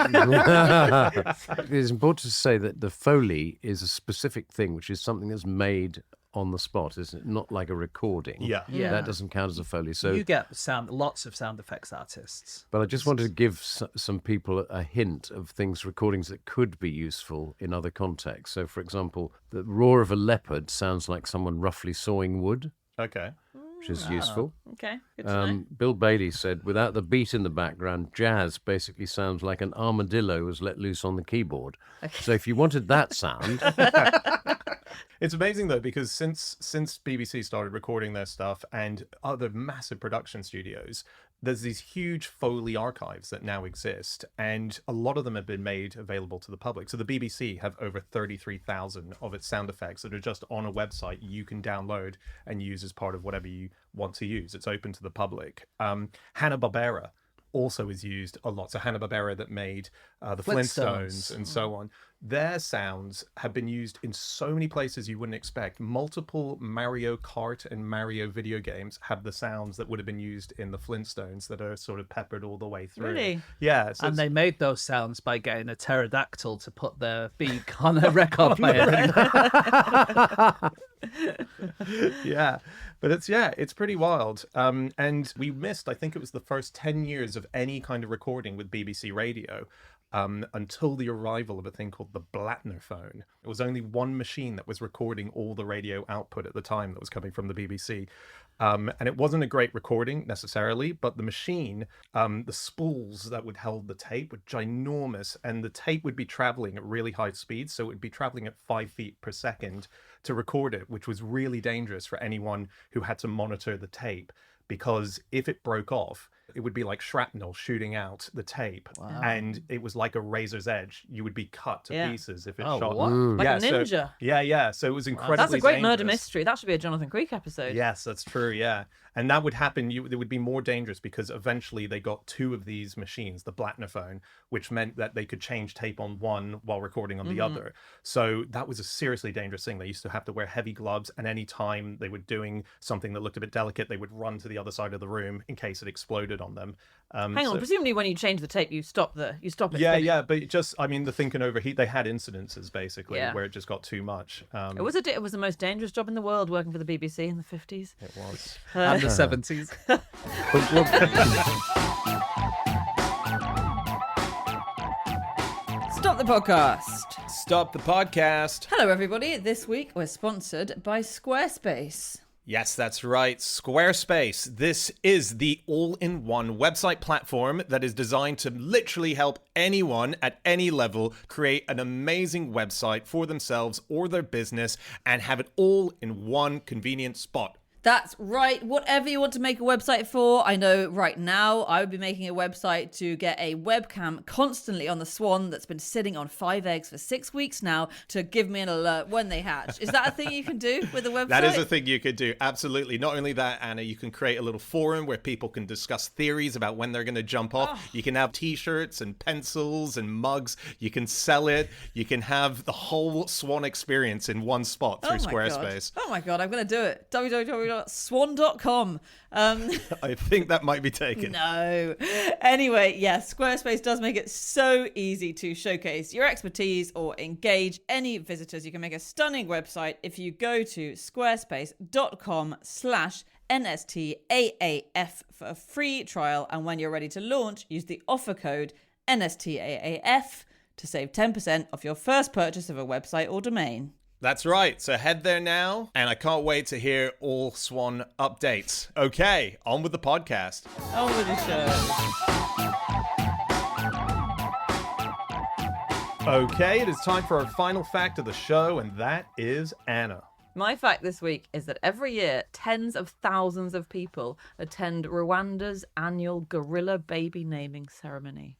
It's important to say that the Foley is a specific thing, which is something that's made on the spot, isn't it? Not like a recording. Yeah. Yeah. That doesn't count as a Foley. So, You get lots of sound effects artists. but I just wanted to give some people a hint of recordings that could be useful in other contexts. So, for example, the roar of a leopard sounds like someone roughly sawing wood, Okay. which is useful. Okay, good to know. Bill Bailey said, without the beat in the background, jazz basically sounds like an armadillo was let loose on the keyboard. So if you wanted that sound, It's amazing though, because since BBC started recording their stuff and other massive production studios, there's these huge Foley archives that now exist, and a lot of them have been made available to the public. So the BBC have over 33,000 of its sound effects that are just on a website you can download and use as part of whatever you want to use. It's open to the public. Hanna-Barbera also is used a lot. So Hanna-Barbera that made the Flintstones and so on. Their sounds have been used in so many places you wouldn't expect. Multiple Mario Kart and Mario video games have the sounds that would have been used in the Flintstones that are sort of peppered all the way through. Really? Yeah. So And they made those sounds by getting a pterodactyl to put their beak on a record player. yeah, but it's pretty wild. And we missed, I think it was the first 10 years of any kind of recording with BBC Radio. Until the arrival of a thing called the Blattner phone. It was only one machine that was recording all the radio output at the time that was coming from the BBC. And it wasn't a great recording necessarily, but the machine, the spools that would hold the tape were ginormous, and the tape would be traveling at really high speeds. So it would be traveling at 5 feet per second to record it, which was really dangerous for anyone who had to monitor the tape, because if it broke off, it would be like shrapnel shooting out the tape. Wow. And it was like a razor's edge. You would be cut to pieces if it shot. what? Like yeah, a ninja. Yeah. So it was incredibly That's a great murder dangerous. mystery. That should be a Jonathan Creek episode. Yes, that's true. Yeah. And that would happen. It would be more dangerous because eventually they got two of these machines, the Blattner phone, which meant that they could change tape on one while recording on the other. So that was a seriously dangerous thing. They used to have to wear heavy gloves, and any time they were doing something that looked a bit delicate, they would run to the other side of the room in case it exploded on them. Hang on, presumably when you change the tape, you stop it. Yeah, spinning. yeah, but it just, I mean, the thing can overheat. They had incidences basically Yeah. where it just got too much. It was the most dangerous job in the world, working for the BBC in the 50s. It was. And the 70s. Stop the podcast. Stop the podcast. Hello, everybody. This week we're sponsored by Squarespace. Yes, that's right. Squarespace. This is the all-in-one website platform that is designed to literally help anyone at any level create an amazing website for themselves or their business and have it all in one convenient spot. That's right. Whatever you want to make a website for. I know right now I would be making a website to get a webcam constantly on the swan that's been sitting on 5 eggs for 6 weeks now to give me an alert when they hatch. Is that a thing you can do with a website? That is a thing you could do. Absolutely. Not only that, Anna, you can create a little forum where people can discuss theories about when they're going to jump off. You can have t-shirts and pencils and mugs. You can sell it. You can have the whole swan experience in one spot through Squarespace. Oh my God, I'm going to do it. www.swan.com. I think that might be taken. No. Anyway, yes, Squarespace does make it so easy to showcase your expertise or engage any visitors. You can make a stunning website if you go to squarespace.com/NSTAAF for a free trial. And when you're ready to launch, use the offer code NSTAAF to save 10% off your first purchase of a website or domain. That's right. So head there now, and I can't wait to hear all Swan updates. Okay, on with the podcast. On with the show. Okay, it is time for our final fact of the show, and that is Anna. My fact this week is that every year, tens of thousands of people attend Rwanda's annual gorilla baby naming ceremony.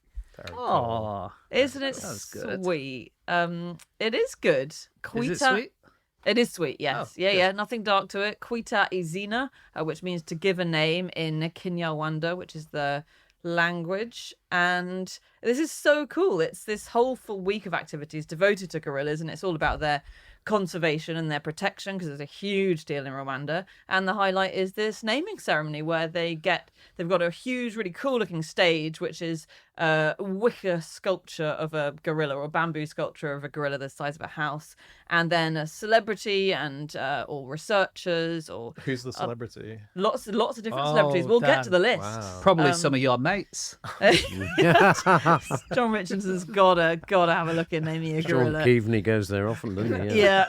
Oh, Isn't it good. sweet? It is good. Is it sweet? It is sweet, yes. Oh, Yeah, nothing dark to it. Kwita izina, which means to give a name in Kinyarwanda, which is the language. And this is so cool. It's this whole full week of activities devoted to gorillas, and it's all about their conservation and their protection, because it's a huge deal in Rwanda. And the highlight is this naming ceremony where they've got a huge, really cool looking stage, which is a wicker sculpture of a gorilla, or a bamboo sculpture of a gorilla the size of a house, and then a celebrity and or researchers, or Who's the celebrity? lots of different celebrities. We'll get to the list. Wow. Probably some of your mates. John Richardson's gotta have a look at naming a Sean gorilla. Keaveney goes there often, doesn't he? Yeah.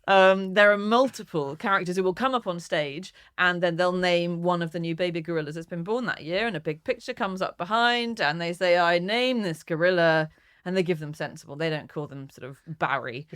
There are multiple characters who will come up on stage, and then they'll name one of the new baby gorillas that's been born that year, and a big picture comes up behind, and they say, I name this gorilla, and they give them sensible. They don't call them sort of Barry.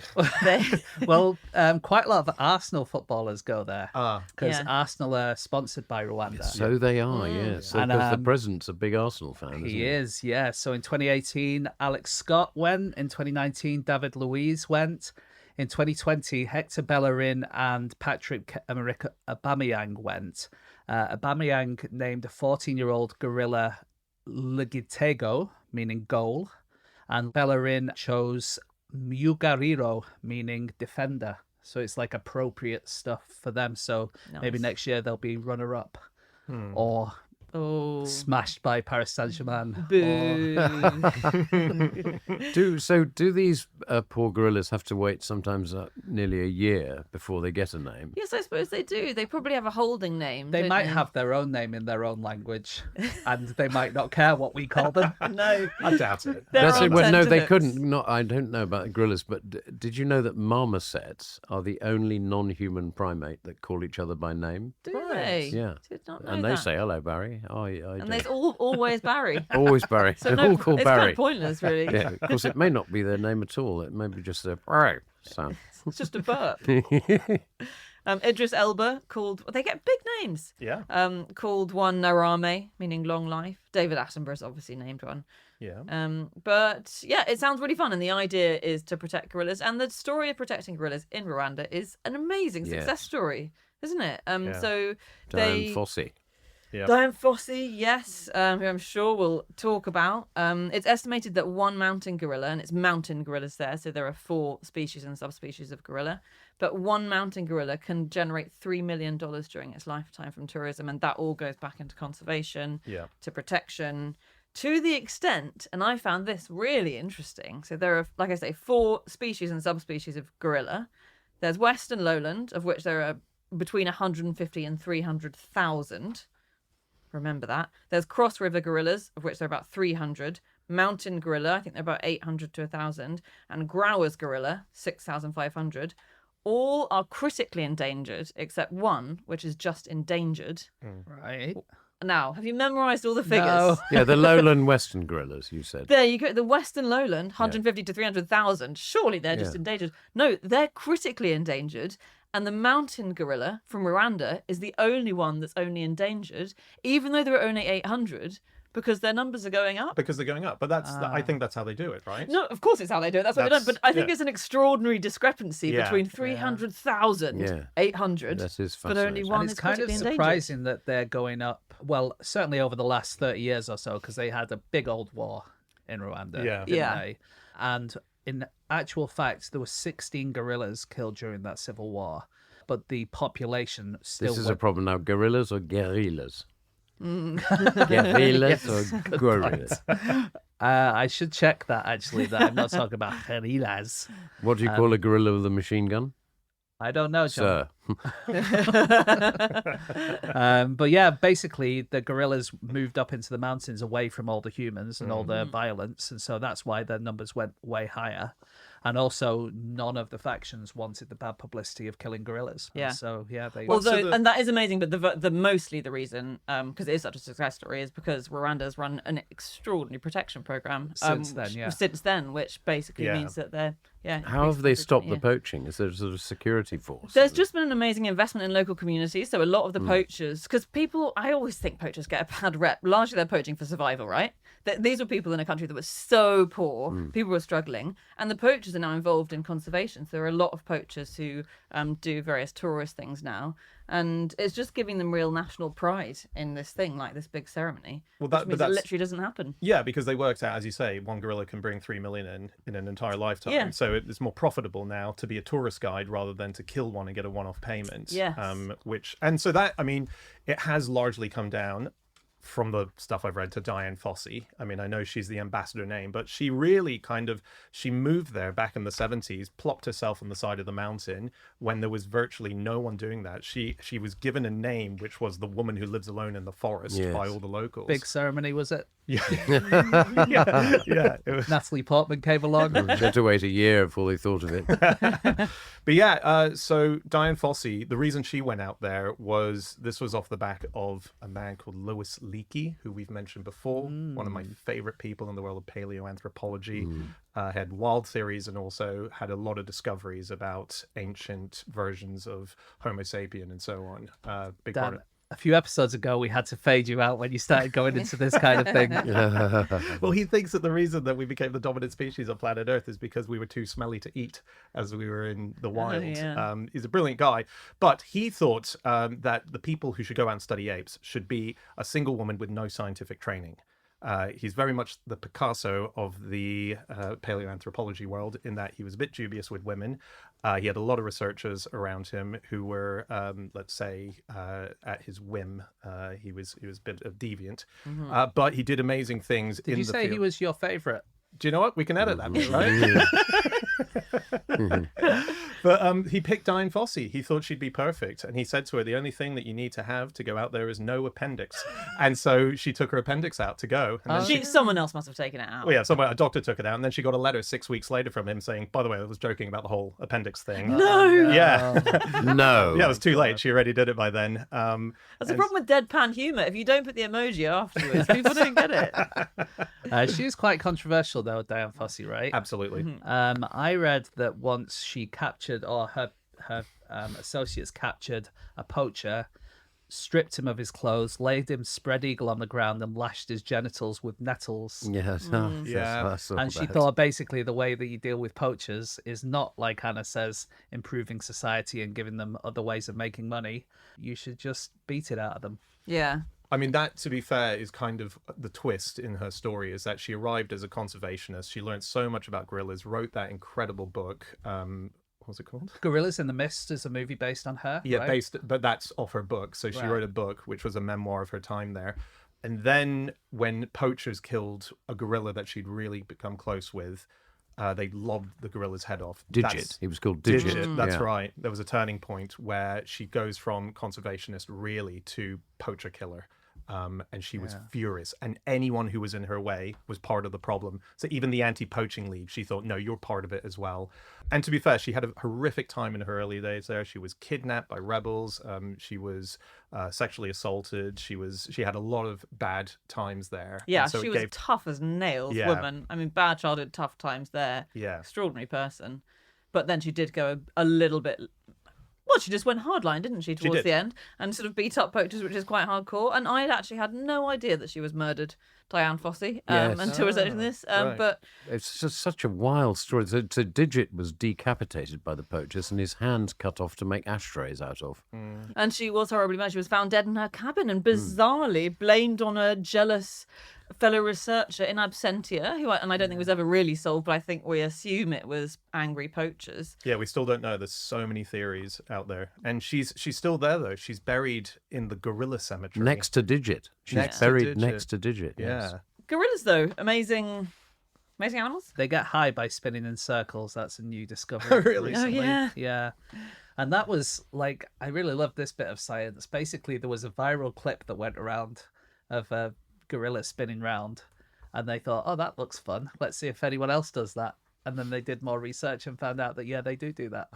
Well, quite a lot of Arsenal footballers go there because Yeah. Arsenal are sponsored by Rwanda. So they are, yes. And, Because the president's a big Arsenal fan, isn't he? He is, yeah. So in 2018, Alex Scott went. In 2019, David Luiz went. In 2020, Hector Bellerin and Patrick-Emerick Aubameyang went. Aubameyang named a 14-year-old gorilla Ligitego, meaning goal. And Bellerin chose Myugariro, meaning defender. So it's like appropriate stuff for them. So maybe next year they'll be runner-up. Or smashed by Paris Saint-Germain. Boo. Do these poor gorillas have to wait sometimes nearly a year before they get a name? Yes, I suppose they do. They probably have a holding name. They don't might have their own name in their own language, and they might not care what we call them. No. I doubt it. That's it. Well, no, they tenderness. couldn't. I don't know about the gorillas, but did you know that marmosets are the only non-human primate that call each other by name? Do they? Yeah. Did not know And they that. say, hello, Barry. I And do. there's always Barry. Always Barry. So They're all called it's Barry. kind of pointless, really. Yeah, of course, it may not be their name at all. It may be just a Barry sound. It's just a burp. Idris Elba they get big names. Yeah. Called one Narame, meaning long life. David Attenborough's obviously named one. Yeah. But yeah, it sounds really fun. And the idea is to protect gorillas. And the story of protecting gorillas in Rwanda is an amazing success story, isn't it? So Diane Fossey. Yep. Diane Fossey, yes, who I'm sure we'll talk about. It's estimated that one mountain gorilla, and it's mountain gorillas there, so there are 4 species and subspecies of gorilla, but one mountain gorilla can generate $3 million during its lifetime from tourism, and that all goes back into conservation, to protection, to the extent, and I found this really interesting, so there are, like I say, 4 species and subspecies of gorilla. There's Western lowland, of which there are between 150 and 300,000. Remember that. There's cross river gorillas, of which there are about 300. Mountain gorilla, I think they're about 800 to 1,000. And Grauer's gorilla, 6,500. All are critically endangered, except one, which is just endangered. Right. Now, have you memorised all the figures? No. Yeah, the lowland western gorillas, you said. There you go. The Western lowland, 150 to 300,000. Surely they're just endangered. No, they're critically endangered. And the mountain gorilla from Rwanda is the only one that's only endangered, even though there are only 800, because their numbers are going up. Because they're going up. But I think that's how they do it, right? No, of course it's how they do it. That's what they've done. But I think it's an extraordinary discrepancy between 300,000, 800, That is but only fascinating. one And is it's kind of critically endangered. surprising that they're going up, well, certainly over the last 30 years or so, because they had a big old war in Rwanda, didn't they? And in actual fact, there were 16 gorillas killed during that civil war, but the population still This is a problem now. Gorillas or guerrillas? Mm. Guerrillas or gorillas? I should check that, actually, that I'm not talking about gorillas. What do you call a gorilla with a machine gun? I don't know, John. Sir. But yeah, basically the gorillas moved up into the mountains away from all the humans and all the violence, and so that's why their numbers went way higher. And also, none of the factions wanted the bad publicity of killing gorillas. Yeah. And so they. Although, and that is amazing, but the mostly the reason, because it is such a success story, is because Rwanda's run an extraordinary protection program Since then, which basically means that they're How have they stopped the poaching? Is there a sort of security force? There's just been an amazing investment in local communities. So a lot of the poachers, because I always think poachers get a bad rep. Largely they're poaching for survival, right? These were people in a country that was so poor, people were struggling, and the poachers are now involved in conservation. So there are a lot of poachers who do various tourist things now, and it's just giving them real national pride in this thing, like this big ceremony. Which means it literally doesn't happen. Yeah, because they worked out, as you say, one gorilla can bring 3 million in an entire lifetime. Yeah. So it's more profitable now to be a tourist guide rather than to kill one and get a one-off payment. Yes. So that, I mean, it has largely come down from the stuff I've read to Dian Fossey. I mean, I know she's the ambassador name, but she really she moved there back in the 70s, plopped herself on the side of the mountain when there was virtually no one doing that. She was given a name, which was the woman who lives alone in the forest by all the locals. big ceremony, was it? Yeah. yeah. It was... Natalie Portman came along. They had to wait a year before they thought of it. But so Dian Fossey, the reason she went out there was off the back of a man called Louis Leakey, who we've mentioned before, one of my favorite people in the world of paleoanthropology. Had wild theories and also had a lot of discoveries about ancient versions of Homo sapien and so on. Big part of A few episodes ago, we had to fade you out when you started going into this kind of thing. Well, he thinks that the reason that we became the dominant species on planet Earth is because we were too smelly to eat as we were in the wild. He's a brilliant guy. But he thought that the people who should go out and study apes should be a single woman with no scientific training. He's very much the Picasso of the paleoanthropology world in that he was a bit dubious with women. He had a lot of researchers around him who were, let's say, at his whim. He was a bit of deviant, but he did amazing things Did you say field. he was your favourite? Do you know what? We can edit that bit, right? But he picked Dian Fossey. He thought she'd be perfect. And he said to her, the only thing that you need to have to go out there is no appendix. And so she took her appendix out to go. And then Someone else must have taken it out. well, yeah, a doctor took it out. And then she got a letter 6 weeks later from him saying, by the way, I was joking about the whole appendix thing. No! Yeah. No. Yeah, it was too late. She already did it by then. That's the problem with deadpan humour. If you don't put the emoji afterwards, people don't get it. She was quite controversial, though, Dian Fossey, right? Absolutely. I read that once she captured, or her associates captured a poacher, stripped him of his clothes, laid him spread eagle on the ground, and lashed his genitals with nettles. Yes. Yeah. And she thought basically the way that you deal with poachers is not, like Hannah says, improving society and giving them other ways of making money. You should just beat it out of them. Yeah. I mean, that, to be fair, is kind of the twist in her story, is that she arrived as a conservationist. She learned so much about gorillas, wrote that incredible book. What was it called? Gorillas in the Mist is a movie based on her. Yeah, right? but that's off her book. So she wrote a book, which was a memoir of her time there. And then when poachers killed a gorilla that she'd really become close with, they lobbed the gorilla's head off. Digit. He was called Digit. That's right. There was a turning point where she goes from conservationist really to poacher killer. And she was furious. And anyone who was in her way was part of the problem. So even the anti-poaching league, she thought, no, you're part of it as well. And to be fair, she had a horrific time in her early days there. She was kidnapped by rebels. She was sexually assaulted. She had a lot of bad times there. Yeah, so she was tough as nails, woman. I mean, bad childhood, tough times there. Yeah. Extraordinary person. But then she did go a little bit... Well, she just went hardline, didn't she, towards did. the end, and sort of beat up poachers, which is quite hardcore. And I had actually had no idea that she was murdered, Diane Fossey, Yes. until researching this. right. But It's just such a wild story. So Digit was decapitated by the poachers and his hand cut off to make ashtrays out of. and she was horribly murdered. She was found dead in her cabin and bizarrely blamed on a jealous fellow researcher in absentia, and I don't think was ever really solved, but I think we assume it was angry poachers. Yeah, we still don't know. There's so many theories out there. And she's still there, though. She's buried in the gorilla cemetery. Next to Digit. She's Next to buried Digit. next to Digit. Yes. Yeah. Gorillas, though, amazing animals. They get high by spinning in circles. That's a new discovery. Really? Oh, recently. yeah. Yeah. And that was like, I really love this bit of science. Basically, there was a viral clip that went around of a gorilla spinning round, and they thought, oh, that looks fun. Let's see if anyone else does that. And then they did more research and found out that, yeah, they do that.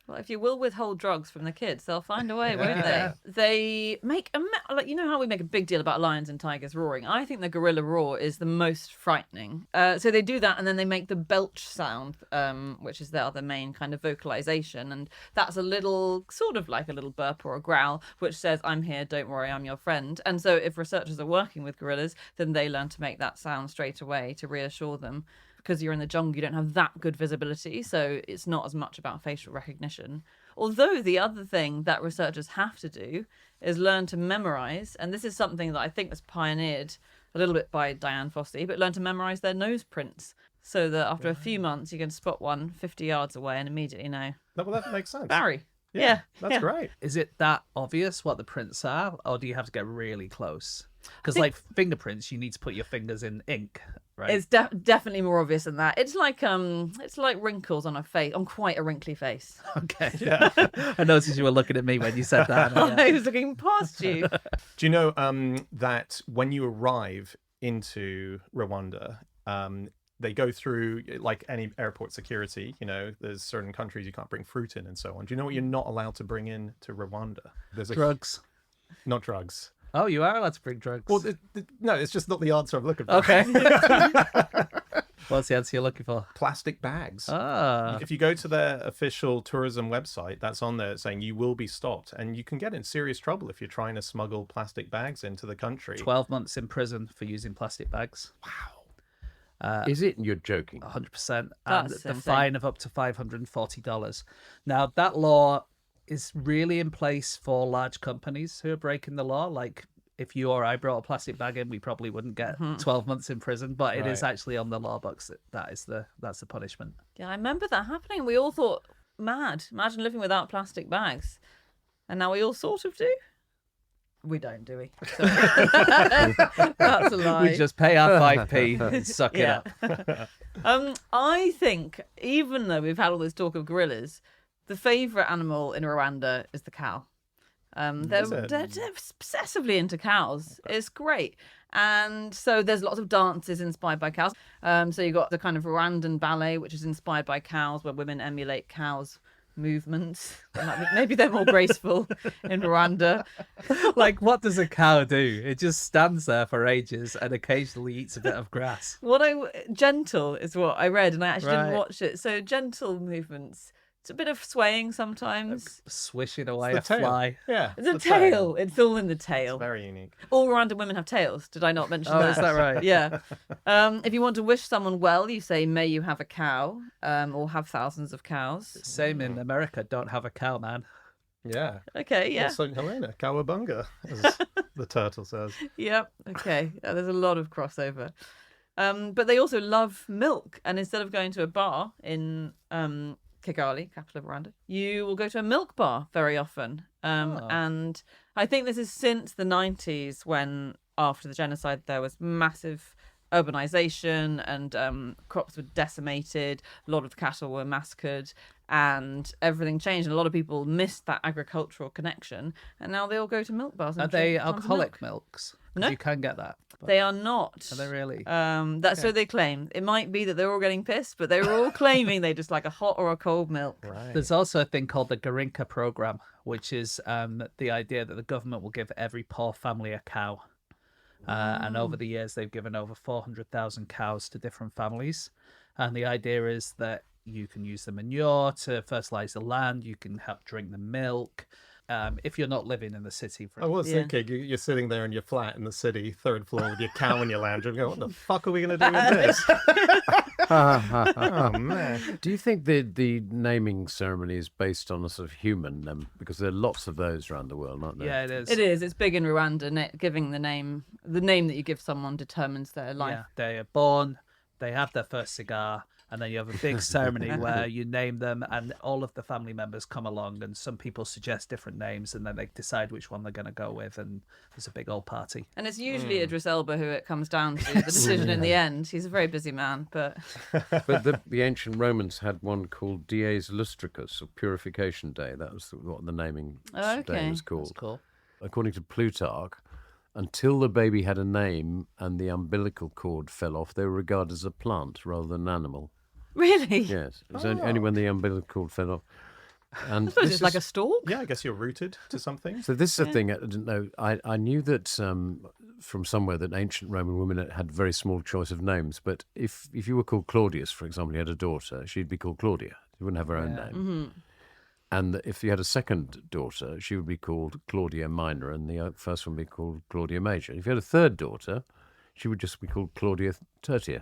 Well, if you will withhold drugs from the kids, they'll find a way, won't they? They make like, you know how we make a big deal about lions and tigers roaring? I think the gorilla roar is the most frightening. So they do that, and then they make the belch sound, which is their other main kind of vocalization, and that's a little sort of like a little burp or a growl, which says, "I'm here, don't worry, I'm your friend." And so if researchers are working with gorillas, then they learn to make that sound straight away to reassure them. Because you're in the jungle, you don't have that good visibility, so it's not as much about facial recognition. Although the other thing that researchers have to do is learn to memorize, and this is something that I think was pioneered a little bit by Diane Fossey, but learn to memorize their nose prints, so that after a few months you can spot one 50 yards away and immediately know. Well, that makes sense. Barry. Yeah, that's yeah. great. Is it that obvious what the prints are, or do you have to get really close? Because like fingerprints, you need to put your fingers in ink, right? It's definitely more obvious than that. It's like wrinkles on a face, on quite a wrinkly face. Okay. Yeah. I noticed you were looking at me when you said that. I was looking past you. Do you know that when you arrive into Rwanda, they go through, like any airport security, you know, there's certain countries you can't bring fruit in and so on. Do you know what you're not allowed to bring in to Rwanda? There's Drugs. Not drugs. Oh, you are allowed to bring drugs. Well, no, it's just not the answer I'm looking for. Okay. What's the answer you're looking for? Plastic bags. Ah. If you go to their official tourism website, that's on there saying you will be stopped, and you can get in serious trouble if you're trying to smuggle plastic bags into the country. 12 months in prison for using plastic bags. Is it? You're joking. 100%. And That's the insane. fine of up to $540. Now, that law is really in place for large companies who are breaking the law. Like, if you or I brought a plastic bag in, we probably wouldn't get 12 months in prison, but it is Right. actually on the law books. That's the punishment. Yeah, I remember that happening. We all thought, mad. Imagine living without plastic bags. And now we all sort of do. We don't, do we? Sorry. That's a lie. We just pay our 5p and suck it Yeah. up. I think, even though we've had all this talk of gorillas, the favourite animal in Rwanda is the cow. They're obsessively into cows. It's great. And so there's lots of dances inspired by cows. So you've got the kind of Rwandan ballet, which is inspired by cows, where women emulate cows' movements. Maybe they're more graceful in Rwanda. Like, what does a cow do? It just stands there for ages and occasionally eats a bit of grass. Gentle is what I read, and I actually didn't Right. watch it. So gentle movements. It's a bit of swaying sometimes. Swishing away The a tail. fly. Yeah. The tail. It's all in the It's tail. very unique. All Rwandan women have tails. Did I not mention Oh, that? is that right? Yeah. If you want to wish someone well, you say, "May you have a cow," or have thousands of cows. Same in America. Don't have a cow, man. Yeah. Okay, yeah. Also, Helena, cowabunga, as the turtle says. Yep. Okay. There's a lot of crossover. But they also love milk. And instead of going to a bar in Kigali, capital of Rwanda, you will go to a milk bar very often. And I think this is since the 90s, when after the genocide there was massive urbanization and crops were decimated, a lot of the cattle were massacred, and everything changed, and a lot of people missed that agricultural connection, and now they all go to milk bars and Are they drink tons of alcoholic milk. milks? 'Cause No. You can get that. but They are not. Are they really? That's so they claim. It might be that they're all getting pissed, but they were all claiming they just like a hot or a cold milk. Right. There's also a thing called the Garinka program, which is the idea that the government will give every poor family a cow. And over the years, they've given over 400,000 cows to different families. And the idea is that You can use the manure to fertilize the land. You can help drink the milk. If you're not living in the city. I was thinking, you're sitting there in your flat in the city, 3rd floor, with your cow in your lounge, and go, what the fuck are we going to do with this? Oh, man. Do you think the naming ceremony is based on a sort of human? Because there are lots of those around the world, aren't there? Yeah, it is. It is. It's big in Rwanda. Giving the name that you give someone determines their life. Yeah, they are born, they have their first cigar, and then you have a big ceremony where you name them, and all of the family members come along, and some people suggest different names, and then they decide which one they're going to go with, and there's a big old party. And it's usually Idris Elba who it comes down to, the decision in the end. He's a very busy man, but... But the ancient Romans had one called Dies Lustricus, or Purification Day. That was what the naming day was called. That's cool. According to Plutarch, until the baby had a name and the umbilical cord fell off, they were regarded as a plant rather than an animal. Really? Yes, it was only when the umbilical cord fell off. And So it's like a stalk? Yeah, I guess you're rooted to something. So this is a thing I didn't know. I knew that from somewhere that ancient Roman women had very small choice of names. But if you were called Claudius, for example, you had a daughter, she'd be called Claudia. You wouldn't have her own name. Mm-hmm. And if you had a second daughter, she would be called Claudia Minor, and the first one would be called Claudia Major. If you had a third daughter, she would just be called Claudia Tertia,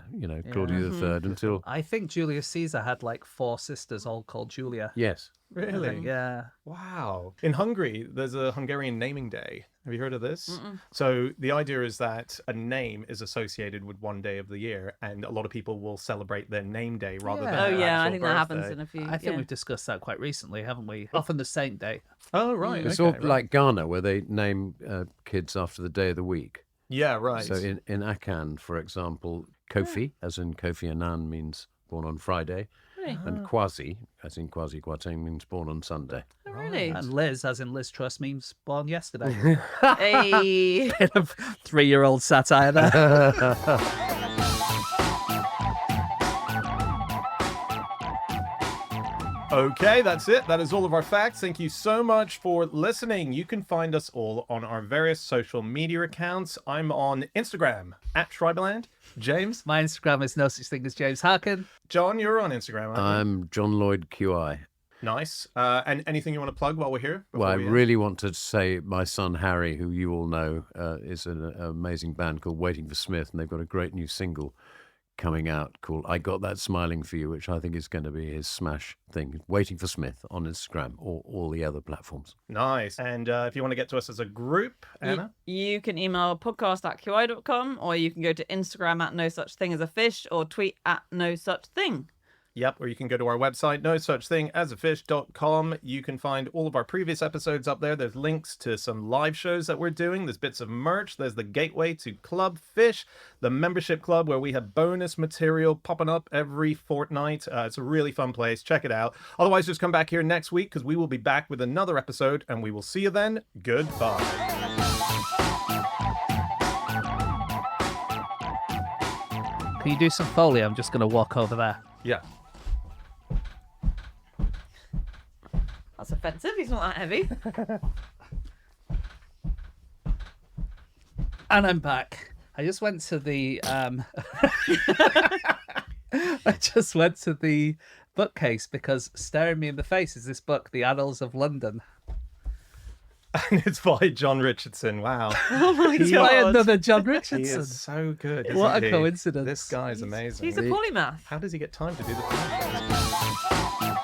Claudia the Third, until... I think Julius Caesar had like 4 sisters all called Julia. Yes. Really? Yeah. Wow. In Hungary, there's a Hungarian naming day. Have you heard of this? So the idea is that a name is associated with one day of the year, and a lot of people will celebrate their name day rather than Yeah. Oh, their yeah, I actual think that happens birthday. in a few... I think we've discussed that quite recently, haven't we? Often the Saint Day. Oh, right. It's okay, all right. like Ghana, where they name kids after the day of the week. Yeah, right. So in Akan, for example, Kofi, as in Kofi Annan, means born on Friday. Really? And Kwasi, as in Kwasi Kwarteng, means born on Sunday. Oh, really? And Liz, as in Liz Truss, means born yesterday. Hey. Bit of 3-year-old satire there. Okay, that's it. That is all of our facts. Thank you so much for listening. You can find us all on our various social media accounts. I'm on Instagram @Tribaland. James? My Instagram is no such thing as James Harkin. John, you're on Instagram, aren't you? I'm John Lloyd QI. Nice. And anything you want to plug while we're here? Well, I before we end? really want to say my son Harry, who you all know, is an amazing band called Waiting for Smith, and they've got a great new single coming out called I Got That Smiling For You, which I think is going to be his smash thing. Waiting for Smith on Instagram or all the other platforms. Nice. And if you want to get to us as a group, Anna? You can email podcast@qi.com, or you can go to Instagram @nosuchthing_as_a_fish, or tweet @nosuchthing. Yep, or you can go to our website, nosuchthingasafish.com. You can find all of our previous episodes up there. There's links to some live shows that we're doing. There's bits of merch. There's the gateway to Club Fish, the membership club where we have bonus material popping up every fortnight. It's a really fun place. Check it out. Otherwise, just come back here next week because we will be back with another episode, and we will see you then. Goodbye. Can you do some Foley? I'm just going to walk over there. Yeah. That's offensive. He's not that heavy. And I'm back. I just went to the bookcase because staring me in the face is this book, The Annals of London. And it's by John Richardson. Wow. Oh my He's by god. another John He Richardson. is so good. Isn't What a he? coincidence. This guy's amazing. He's a polymath. How does he get time to do the podcast?